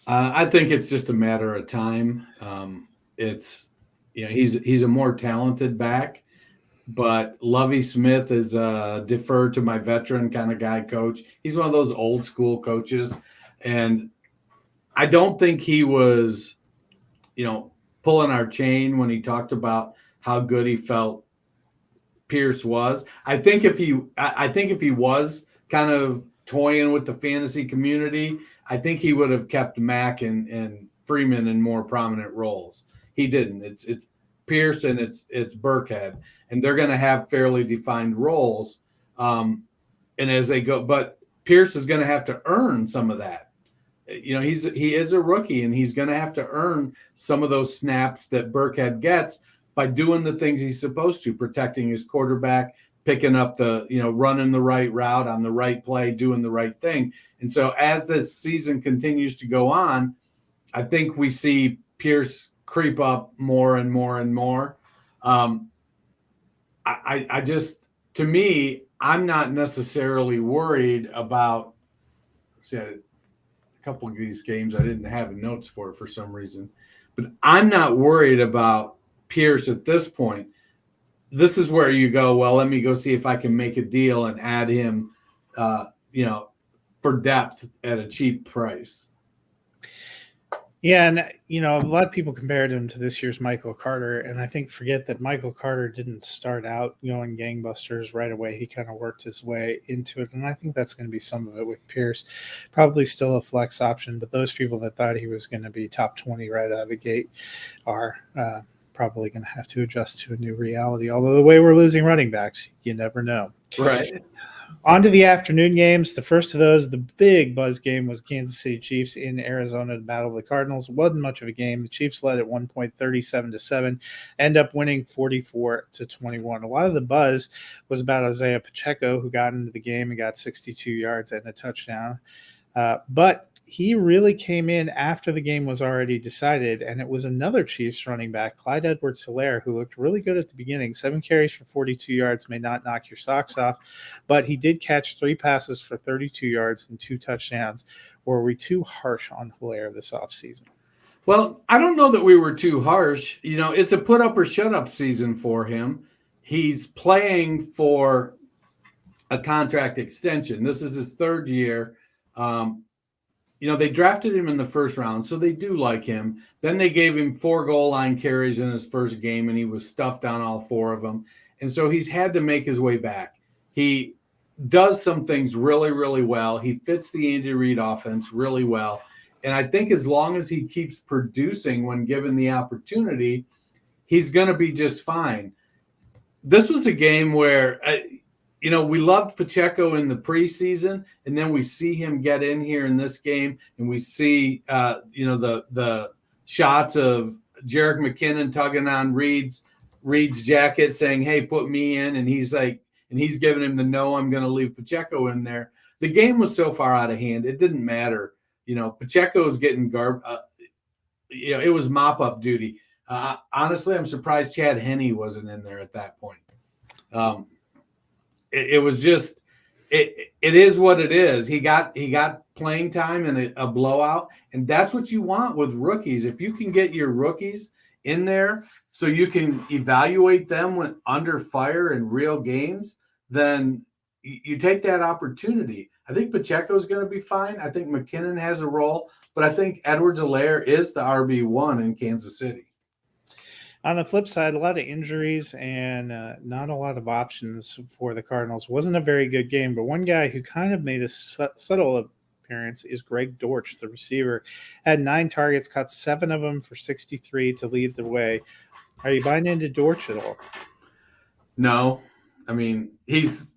I think it's just a matter of time. It's he's a more talented back, but Lovie Smith is defer to my veteran kind of guy coach. He's one of those old school coaches, and I don't think he was, pulling our chain when he talked about how good he felt Pierce was. I think if he was kind of toying with the fantasy community, I think he would have kept Mack and Freeman in more prominent roles. He didn't. It's Pierce and it's Burkhead, and they're going to have fairly defined roles. And as they go, but Pierce is going to have to earn some of that. He is a rookie, and he's going to have to earn some of those snaps that Burkhead gets by doing the things he's supposed to, protecting his quarterback, picking up running the right route on the right play, doing the right thing. And so as this season continues to go on, I think we see Pierce creep up more and more and more. I just, to me, I'm not necessarily worried about a couple of these games. I didn't have notes for some reason, but I'm not worried about Pierce at this point. This is where you go, well, let me go see if I can make a deal and add him, for depth at a cheap price. Yeah, and a lot of people compared him to this year's Michael Carter, and I think forget that Michael Carter didn't start out going gangbusters right away. He kind of worked his way into it, and I think that's going to be some of it with Pierce. Probably still a flex option, but those people that thought he was going to be top 20 right out of the gate are probably going to have to adjust to a new reality. Although the way we're losing running backs, you never know. Right. On to the afternoon games. The first of those, the big buzz game, was Kansas City Chiefs in Arizona, the Battle of the Cardinals. It wasn't much of a game. The Chiefs led at 1 point, 37-7, end up winning 44-21. A lot of the buzz was about Isaiah Pacheco, who got into the game and got 62 yards and a touchdown. But he really came in after the game was already decided, and it was another Chiefs running back, Clyde Edwards-Helaire, who looked really good at the beginning. 7 carries for 42 yards may not knock your socks off, but he did catch 3 passes for 32 yards and 2 touchdowns. Were we too harsh on Helaire this offseason? Well, I don't know that we were too harsh. It's a put up or shut up season for him. He's playing for a contract extension. This is his 3rd year. They drafted him in the first round, so they do like him. Then they gave him 4 goal line carries in his first game, and he was stuffed on all 4 of them. And so he's had to make his way back. He does some things really, really well. He fits the Andy Reid offense really well. And I think as long as he keeps producing when given the opportunity, he's going to be just fine. This was a game where we loved Pacheco in the preseason, and then we see him get in here in this game, and we see, the shots of Jerick McKinnon tugging on Reed's jacket saying, hey, put me in. And he's giving him the no, I'm going to leave Pacheco in there. The game was so far out of hand. It didn't matter. Pacheco's getting it was mop up duty. Honestly, I'm surprised Chad Henne wasn't in there at that point. It was just, it is what it is. He got playing time in a blowout, and that's what you want with rookies. If you can get your rookies in there so you can evaluate them when under fire in real games, then you take that opportunity. I think Pacheco's going to be fine. I think McKinnon has a role, but I think Edwards-Helaire is the RB1 in Kansas City. On the flip side, a lot of injuries and not a lot of options for the Cardinals. Wasn't a very good game, but one guy who kind of made a subtle appearance is Greg Dortch, the receiver. Had 9 targets, caught 7 of them for 63 to lead the way. Are you buying into Dortch at all? No. I mean, he's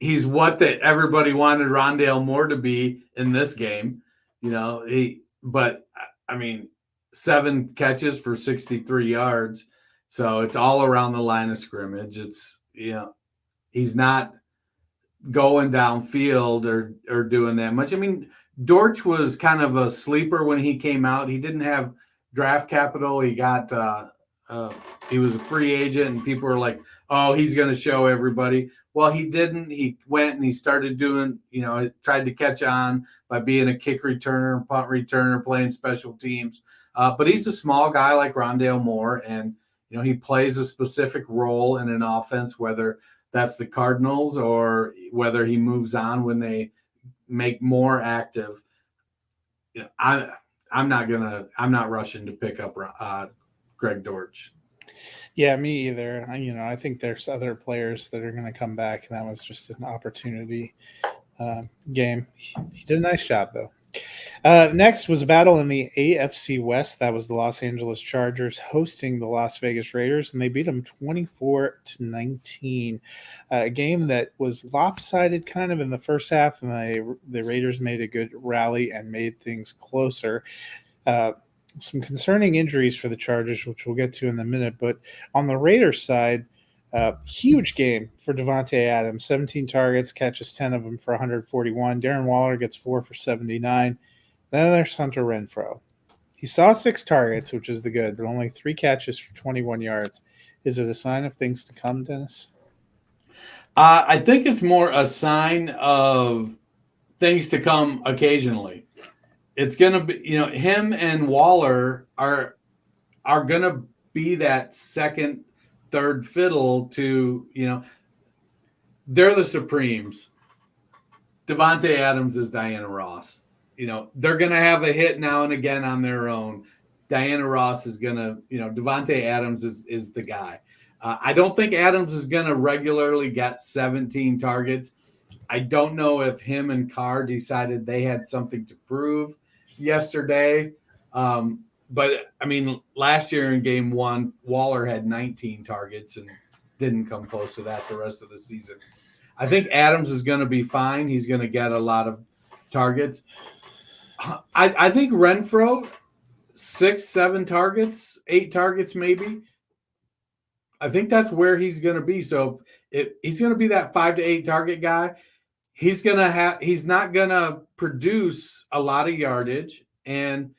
what everybody wanted Rondale Moore to be in this game. 7 catches for 63 yards. So it's all around the line of scrimmage. It's, he's not going downfield or doing that much. I mean, Dortch was kind of a sleeper when he came out. He didn't have draft capital. He got he was a free agent, and people were like, "Oh, he's going to show everybody." Well, he didn't. He went and he started doing, tried to catch on by being a kick returner, punt returner, playing special teams. But he's a small guy like Rondale Moore, and he plays a specific role in an offense, whether that's the Cardinals or whether he moves on when they make more active. I'm not rushing to pick up Greg Dortch. Yeah, me either. I think there's other players that are going to come back, and that was just an opportunity game. He did a nice job, though. Next was a battle in the AFC West. That was the Los Angeles Chargers hosting the Las Vegas Raiders, and they beat them 24-19. A game that was lopsided kind of in the first half, and the Raiders made a good rally and made things closer. Some concerning injuries for the Chargers, which we'll get to in a minute. But on the Raiders side, huge game for Davante Adams. 17 targets, catches 10 of them for 141. Darren Waller gets 4 for 79. Then there's Hunter Renfro. He saw 6 targets, which is the good, but only 3 catches for 21 yards. Is it a sign of things to come, Dennis? I think it's more a sign of things to come occasionally. It's going to be, him and Waller are going to be that second, third fiddle to, they're the Supremes. Davante Adams is Diana Ross. They're going to have a hit now and again on their own. Diana Ross is going to, Davante Adams is the guy. I don't think Adams is going to regularly get 17 targets. I don't know if him and Carr decided they had something to prove yesterday. But, I mean, last year in game 1, Waller had 19 targets and didn't come close to that the rest of the season. I think Adams is going to be fine. He's going to get a lot of targets. I think Renfro, 6, 7 targets, 8 targets maybe. I think that's where he's going to be. So if he's going to be that 5 to 8 target guy, he's not going to produce a lot of yardage. And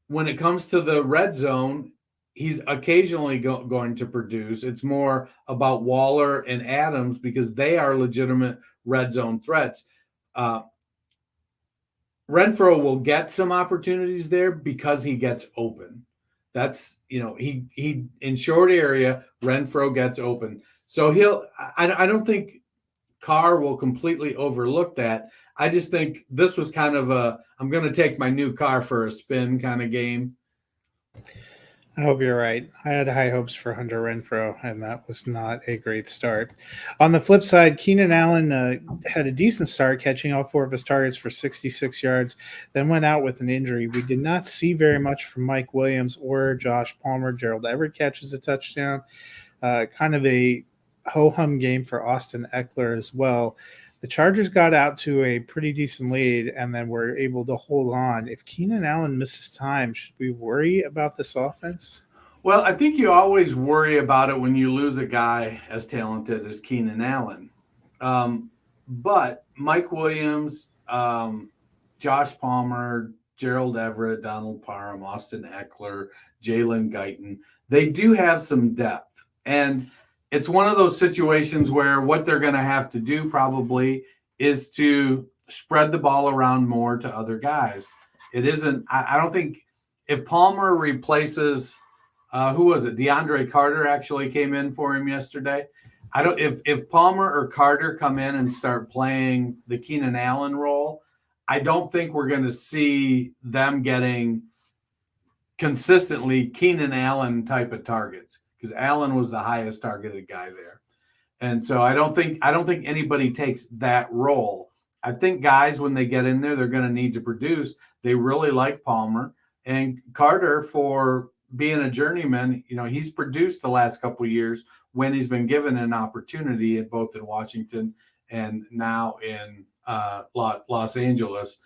when it comes to the red zone, he's occasionally going to produce. It's more about Waller and Adams because they are legitimate red zone threats. Renfro will get some opportunities there because he gets open. That's, he in short area, Renfro gets open. So I don't think Carr will completely overlook that. I just think this was kind of I'm going to take my new car for a spin kind of game. I hope you're right. I had high hopes for Hunter Renfro, and that was not a great start. On the flip side, Keenan Allen had a decent start, catching all 4 of his targets for 66 yards, then went out with an injury. We did not see very much from Mike Williams or Josh Palmer. Gerald Everett catches a touchdown. Kind of a ho-hum game for Austin Eckler as well. The Chargers got out to a pretty decent lead and then were able to hold on. If Keenan Allen misses time, should we worry about this offense? Well, I think you always worry about it when you lose a guy as talented as Keenan Allen. But Mike Williams, Josh Palmer, Gerald Everett, Donald Parham, Austin Eckler, Jalen Guyton, they do have some depth. And it's one of those situations where what they're going to have to do probably is to spread the ball around more to other guys. It isn't – I don't think if Palmer replaces who was it? DeAndre Carter actually came in for him yesterday. If Palmer or Carter come in and start playing the Keenan Allen role, I don't think we're going to see them getting consistently Keenan Allen type of targets. Because Allen was the highest targeted guy there. And so I don't think anybody takes that role. I think guys, when they get in there, they're going to need to produce. They really like Palmer. And Carter, for being a journeyman, he's produced the last couple of years when he's been given an opportunity at both in Washington and now in Los Angeles.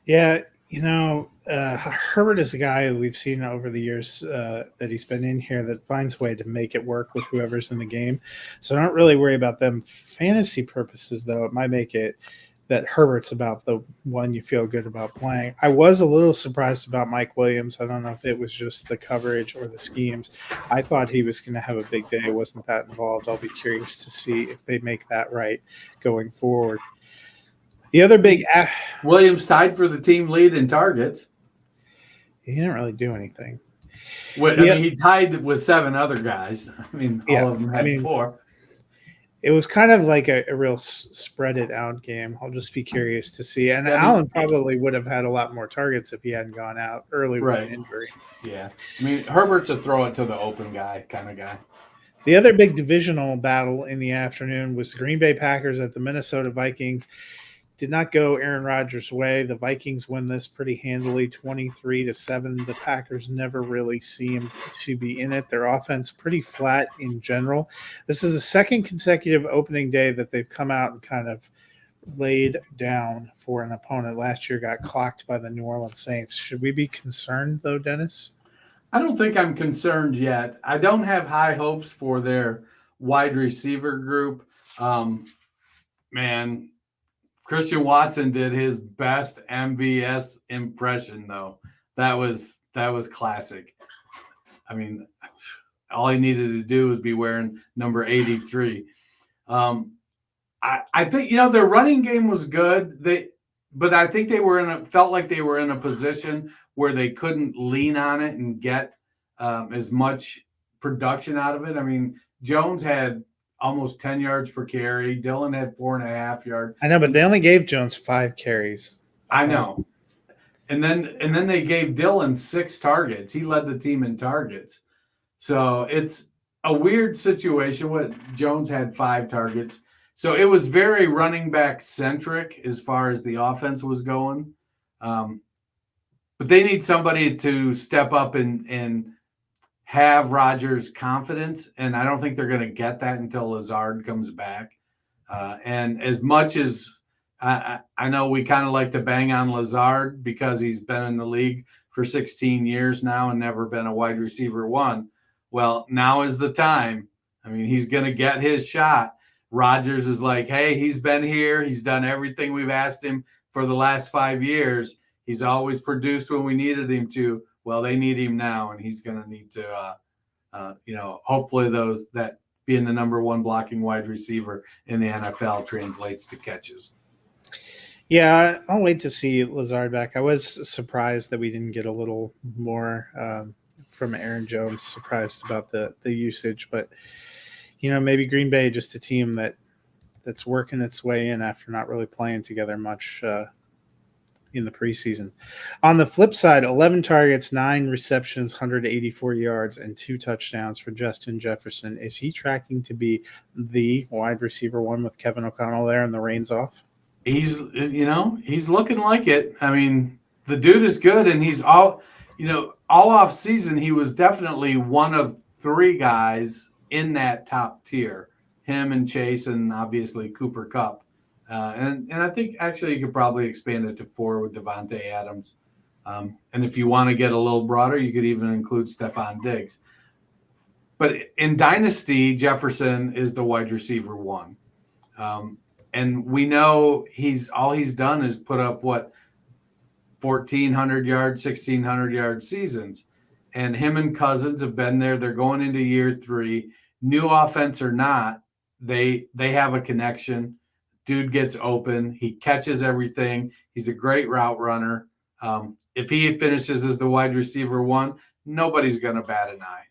Yeah, Herbert is a guy who we've seen over the years that he's been in here that finds a way to make it work with whoever's in the game. So I don't really worry about them fantasy purposes, though. It might make it that Herbert's about the one you feel good about playing. I was a little surprised about Mike Williams. I don't know if it was just the coverage or the schemes. I thought he was going to have a big day. Wasn't that involved. I'll be curious to see if they make that right going forward. The other big Williams tied for the team lead in targets. He didn't really do anything. I mean, he tied with 7 other guys. I mean, all of them had 4. It was kind of like a real spread it out game. I'll just be curious to see. And Allen probably would have had a lot more targets if he hadn't gone out early with an injury. Yeah. I mean, Herbert's a throw it to the open guy kind of guy. The other big divisional battle in the afternoon was the Green Bay Packers at the Minnesota Vikings. Did not go Aaron Rodgers' way. The Vikings win this pretty handily, 23-7. The Packers never really seemed to be in it. Their offense pretty flat in general. This is the second consecutive opening day that they've come out and kind of laid down for an opponent. Last year got clocked by the New Orleans Saints. Should we be concerned, though, Dennis? I don't think I'm concerned yet. I don't have high hopes for their wide receiver group. Man, Christian Watson did his best MVS impression, though. That was classic. I mean, all he needed to do was be wearing number 83. I think their running game was good. But I think they felt like they were in a position where they couldn't lean on it and get as much production out of it. I mean, Jones had almost 10 yards per carry. Dillon had 4.5 yards. I know, but they only gave Jones 5 carries. I know. And then they gave Dillon 6 targets. He led the team in targets. So it's a weird situation. What Jones had 5 targets. So it was very running back centric as far as the offense was going. But they need somebody to step up and have Rodgers' confidence, and I don't think they're going to get that until Lazard comes back. And as much as I know we kind of like to bang on Lazard because he's been in the league for 16 years now and never been a wide receiver 1. Well, now is the time. I mean, he's going to get his shot. Rodgers is like, hey, he's been here. He's done everything we've asked him for the last 5 years. He's always produced when we needed him to. Well, they need him now, and he's going to need to, hopefully that being the number 1 blocking wide receiver in the NFL translates to catches. Yeah, I'll wait to see Lazard back. I was surprised that we didn't get a little more from Aaron Jones. Surprised about the usage, but maybe Green Bay just a team that's working its way in after not really playing together much in the preseason. On the flip side, 11 targets, 9 receptions, 184 yards, and 2 touchdowns for Justin Jefferson. Is he tracking to be the wide receiver 1 with Kevin O'Connell there and the reins off? He's looking like it. I mean, the dude is good, and he's all off season. He was definitely one of 3 guys in that top tier, him and Chase and obviously Cooper Kupp. And I think actually you could probably expand it to 4 with Devontae Adams. And if you want to get a little broader, you could even include Stephon Diggs. But in Dynasty, Jefferson is the wide receiver 1. And we know he's done is put up 1,400 yards, 1,600 yard seasons. And him and Cousins have been there. They're going into year 3. New offense or not, they have a connection. Dude gets open. He catches everything. He's a great route runner. If he finishes as the wide receiver 1, nobody's going to bat an eye.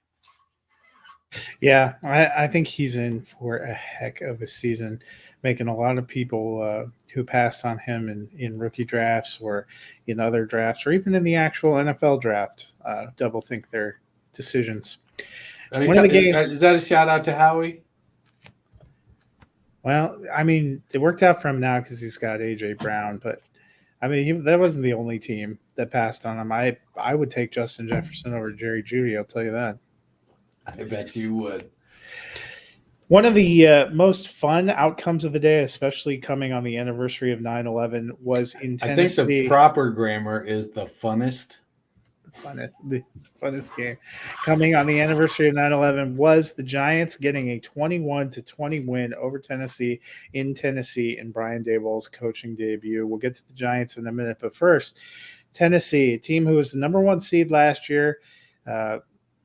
Yeah, I think he's in for a heck of a season, making a lot of people who passed on him in rookie drafts or in other drafts or even in the actual NFL draft double think their decisions. Is that a shout out to Howie? Well, I mean, it worked out for him now because he's got A.J. Brown, but I mean, that wasn't the only team that passed on him. I would take Justin Jefferson over Jerry Jeudy, I'll tell you that. I bet you would. One of the most fun outcomes of the day, especially coming on the anniversary of 9/11, was in I think Tennessee. the proper grammar is the funnest. The funnest game coming on the anniversary of 9/11 was the Giants getting a 21-20 win over Tennessee in Tennessee in Brian Daboll's coaching debut. We'll get to the Giants in a minute, but first, Tennessee, a team who was the number 1 seed last year.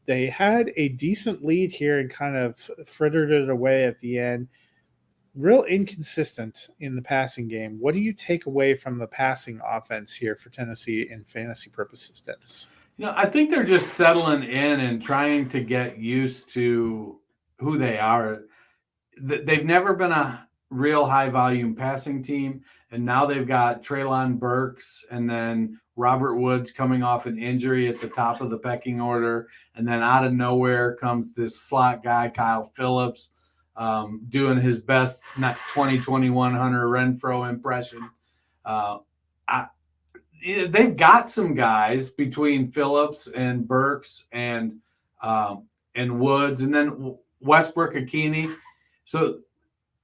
They had a decent lead here and kind of frittered it away at the end. Real inconsistent in the passing game. What do you take away from the passing offense here for Tennessee in fantasy purposes, Dennis? I think they're just settling in and trying to get used to who they are. They've never been a real high volume passing team, and now they've got Treylon Burks and then Robert Woods coming off an injury at the top of the pecking order, and then out of nowhere comes this slot guy, Kyle Phillips, doing his best 2021 Hunter Renfro impression. They've got some guys between Phillips and Burks and Woods, and then Westbrook-Ikhine. So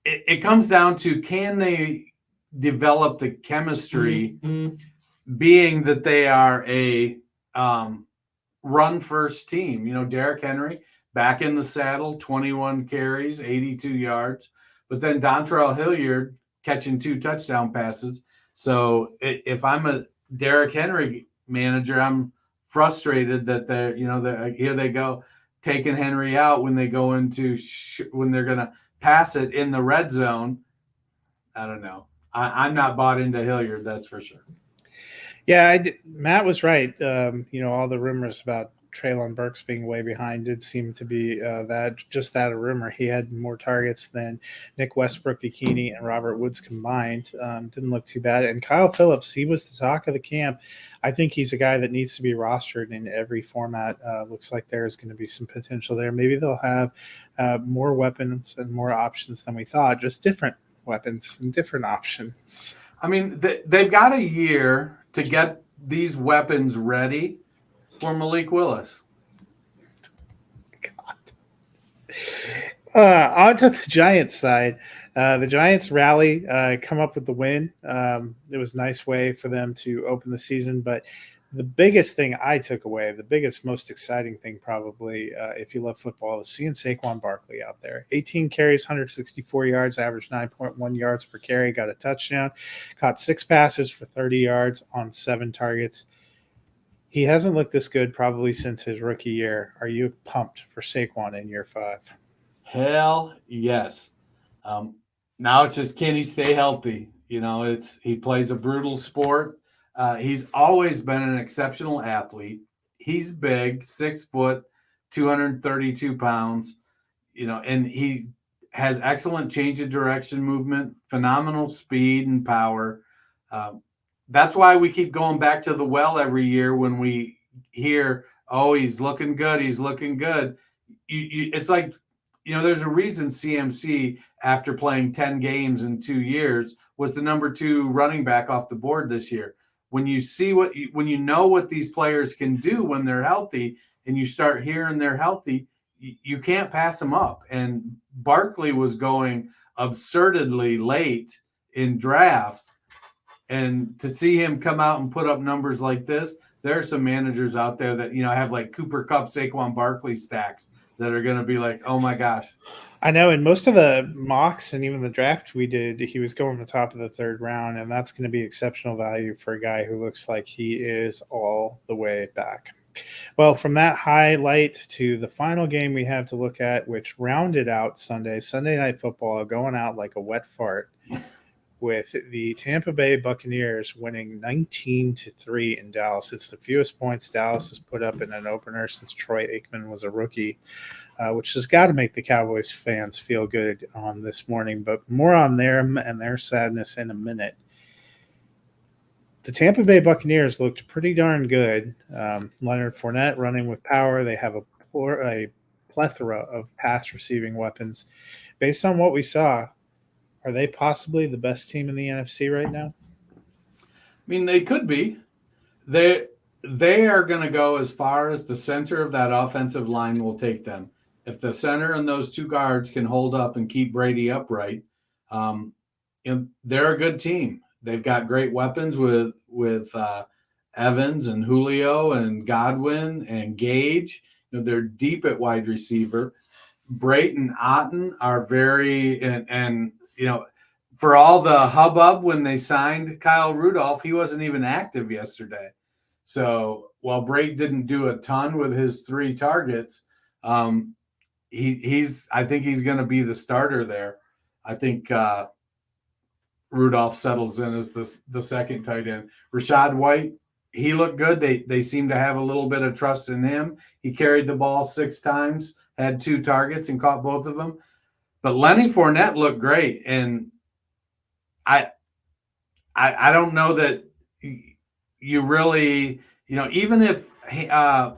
it comes down to, can they develop the chemistry, being that they are a run-first team. Derrick Henry back in the saddle, 21 carries, 82 yards. But then Dontrell Hilliard catching 2 touchdown passes. So if I'm a Derrick Henry manager, I'm frustrated that here they go taking Henry out when they go into when they're going to pass it in the red zone. I don't know. I'm not bought into Hilliard, that's for sure. Yeah, Matt was right. All the rumors about Treylon Burks being way behind did seem to be that a rumor. He had more targets than Nick Westbrook-Ikhine and Robert Woods combined. Didn't look too bad. And Kyle Phillips, he was the talk of the camp. I think he's a guy that needs to be rostered in every format. Looks like there's going to be some potential there. Maybe they'll have more weapons and more options than we thought, just different weapons and different options. I mean, they've got a year to get these weapons ready for Malik Willis. On to the Giants side. The Giants rally, come up with the win. It was a nice way for them to open the season. But the biggest thing I took away, the biggest, most exciting thing probably, if you love football, is seeing Saquon Barkley out there. 18 carries, 164 yards, averaged 9.1 yards per carry, got a touchdown, caught 6 passes for 30 yards on 7 targets. He hasn't looked this good probably since his rookie year. Are you pumped for Saquon in year 5? Hell yes. Now it's just, can he stay healthy? He plays a brutal sport. He's always been an exceptional athlete. He's big, 6 foot, 232 pounds, and he has excellent change of direction movement, phenomenal speed and power. That's why we keep going back to the well every year when we hear, oh, he's looking good. He's looking good. It's like, there's a reason CMC, after playing 10 games in 2 years, was the number 2 running back off the board this year. When you see when you know what these players can do when they're healthy, and you start hearing they're healthy, you can't pass them up. And Barkley was going absurdly late in drafts. And to see him come out and put up numbers like this, there are some managers out there that, have like Cooper Kupp, Saquon Barkley stacks that are going to be like, oh my gosh. I know in most of the mocks and even the draft we did, he was going to the top of the 3rd round, and that's going to be exceptional value for a guy who looks like he is all the way back. Well, from that highlight to the final game we have to look at, which rounded out Sunday Night Football, going out like a wet fart, with the Tampa Bay Buccaneers winning 19-3 in Dallas. It's the fewest points Dallas has put up in an opener since Troy Aikman was a rookie, which has got to make the Cowboys fans feel good on this morning. But more on them and their sadness in a minute. The Tampa Bay Buccaneers looked pretty darn good. Leonard Fournette running with power. They have a plethora of pass receiving weapons. Based on what we saw, are they possibly the best team in the NFC right now? I mean, they could be. They are going to go as far as the center of that offensive line will take them. if the center and those two guards can hold up and keep Brady upright, they're a good team. They've got great weapons with Evans and Julio and Godwin and Gage. They're deep at wide receiver. Brayton Otten are very and for all the hubbub when they signed Kyle Rudolph, he wasn't even active yesterday. So while Brayton didn't do a ton with his 3 targets, I think he's going to be the starter there. I think Rudolph settles in as the second tight end. Rashad White, he looked good. They seem to have a little bit of trust in him. He carried the ball 6 times, had 2 targets, and caught both of them. But Lenny Fournette looked great, and I don't know that you really, even if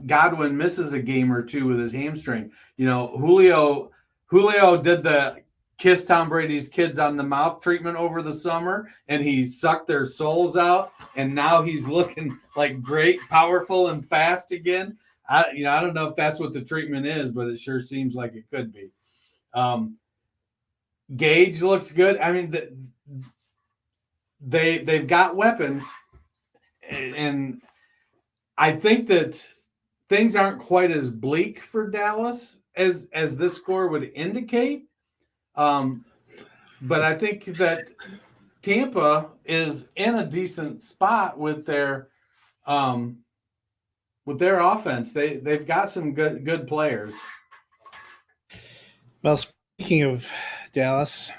Godwin misses a game or 2 with his hamstring, Julio did the kiss Tom Brady's kids on the mouth treatment over the summer, and he sucked their souls out, and now he's looking like great, powerful, and fast again. I don't know if that's what the treatment is, but it sure seems like it could be. Gage looks good. I mean, they've got weapons, and I think that things aren't quite as bleak for Dallas as this score would indicate. But I think that Tampa is in a decent spot with their offense. They've got some good players. Well, speaking of Dallas,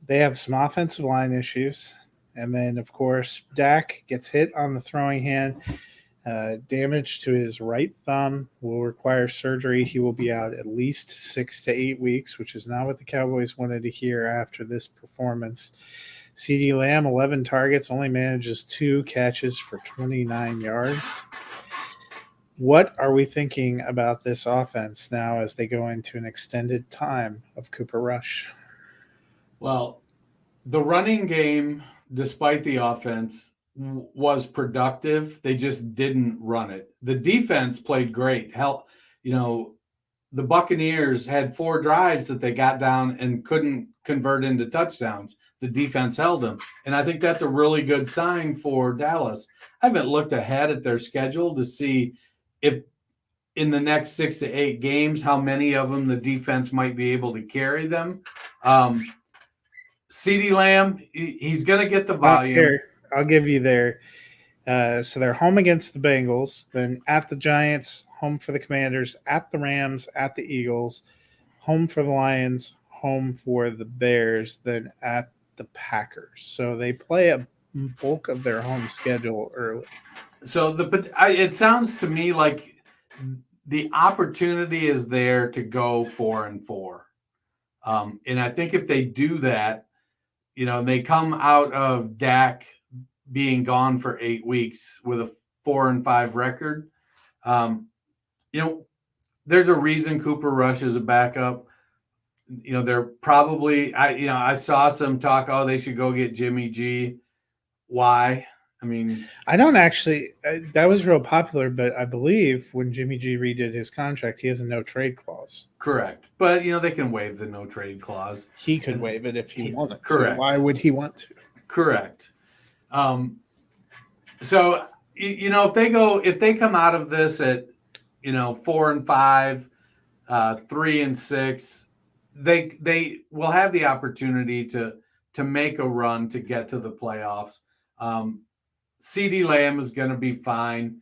they have some offensive line issues. And then, of course, Dak gets hit on the throwing hand. Damage to his right thumb will require surgery. He will be out at least 6 to 8 weeks, which is not what the Cowboys wanted to hear after this performance. Cd-Lam, 11 targets, only manages 2 catches for 29 yards. What are we thinking about this offense now as they go into an extended time of Cooper Rush? Well, the running game, despite the offense, was productive. They just didn't run it. The defense played great. The Buccaneers had 4 drives that they got down and couldn't convert into touchdowns. The defense held them. And I think that's a really good sign for Dallas. I haven't looked ahead at their schedule to see if in the next 6 to 8 games, how many of them the defense might be able to carry them. Cd-Lam, he's going to get the volume. Here, I'll give you their so they're home against the Bengals, then at the Giants, home for the Commanders, at the Rams, at the Eagles, home for the Lions, home for the Bears, then at the Packers. So they play a bulk of their home schedule early. So it sounds to me like the opportunity is there to go 4-4. And I think if they do that, they come out of Dak being gone for 8 weeks with a 4-5 record. There's a reason Cooper Rush is a backup. They're probably, I saw some talk, they should go get Jimmy G. Why? I mean, I don't actually, that was real popular, but I believe when Jimmy G redid his contract, he has a no trade clause. Correct. But, they can waive the no trade clause. He could waive it if he wanted correct. to. Why would he want to? Correct. So, if they come out of this at, 4-5, 3-6, they will have the opportunity to make a run to get to the playoffs. Cd-Lam is going to be fine.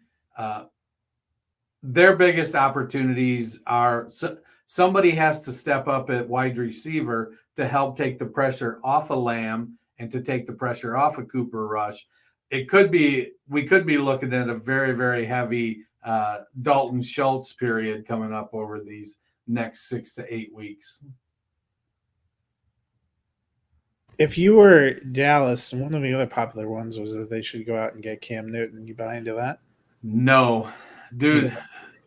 Their biggest opportunities are somebody has to step up at wide receiver to help take the pressure off of Lamb and to take the pressure off of Cooper Rush. We could be looking at a very, very heavy Dalton Schultz period coming up over these next 6 to 8 weeks. If you were Dallas, one of the other popular ones was that they should go out and get Cam Newton. You buy into that? No, dude.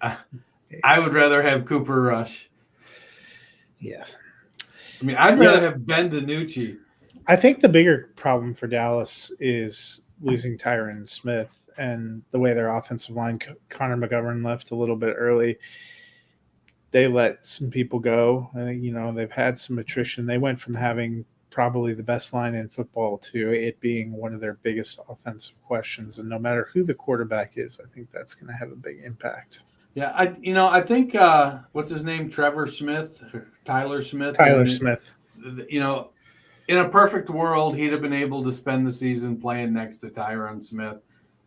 I would rather have Cooper Rush. Yes. I mean, I'd rather have Ben DiNucci. I think the bigger problem for Dallas is losing Tyron Smith and the way their offensive line, Connor McGovern left a little bit early. they let some people go. They've had some attrition. They went from having probably the best line in football to it being one of their biggest offensive questions. And no matter who the quarterback is, I think that's going to have a big impact. Yeah, I think what's his name, Tyler Smith. Tyler Smith. In a perfect world, he'd have been able to spend the season playing next to Tyron Smith.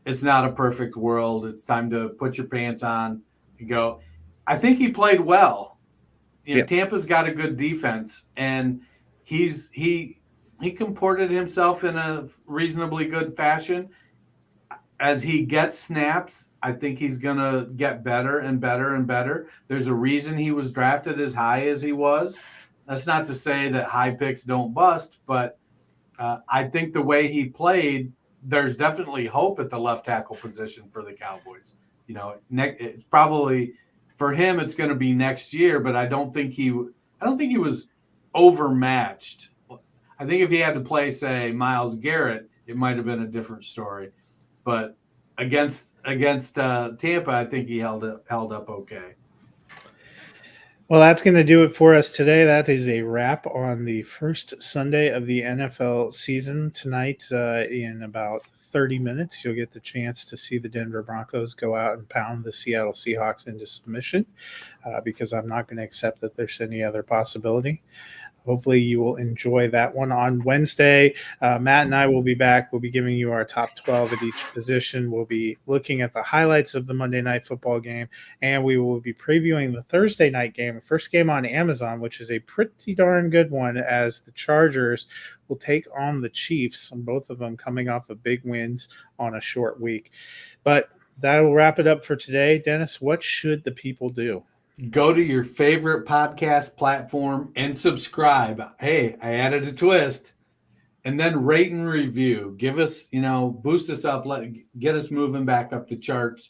It's not a perfect world. It's time to put your pants on and go. I think he played well. Yep. Tampa's got a good defense, and he comported himself in a reasonably good fashion. As he gets snaps, I think he's going to get better and better and better. There's a reason he was drafted as high as he was. That's not to say that high picks don't bust, but I think the way he played, there's definitely hope at the left tackle position for the Cowboys. It's probably for him, it's going to be next year, but I don't think he was overmatched. I think if he had to play, say, Myles Garrett, it might have been a different story. But against Tampa, I think he held up okay. Well, that's going to do it for us today. That is a wrap on the first Sunday of the NFL season. Tonight, in about 30 minutes, you'll get the chance to see the Denver Broncos go out and pound the Seattle Seahawks into submission, because I'm not going to accept that there's any other possibility. Hopefully you will enjoy that one on Wednesday. Matt and I will be back. We'll be giving you our top 12 at each position. We'll be looking at the highlights of the Monday Night Football game, and we will be previewing the Thursday night game, the first game on Amazon, which is a pretty darn good one, as the Chargers will take on the Chiefs, and both of them coming off of big wins on a short week. But that will wrap it up for today. Dennis, what should the people do? Go to your favorite podcast platform and subscribe. Hey, I added a twist. And then rate and review. Give us, boost us up, get us moving back up the charts.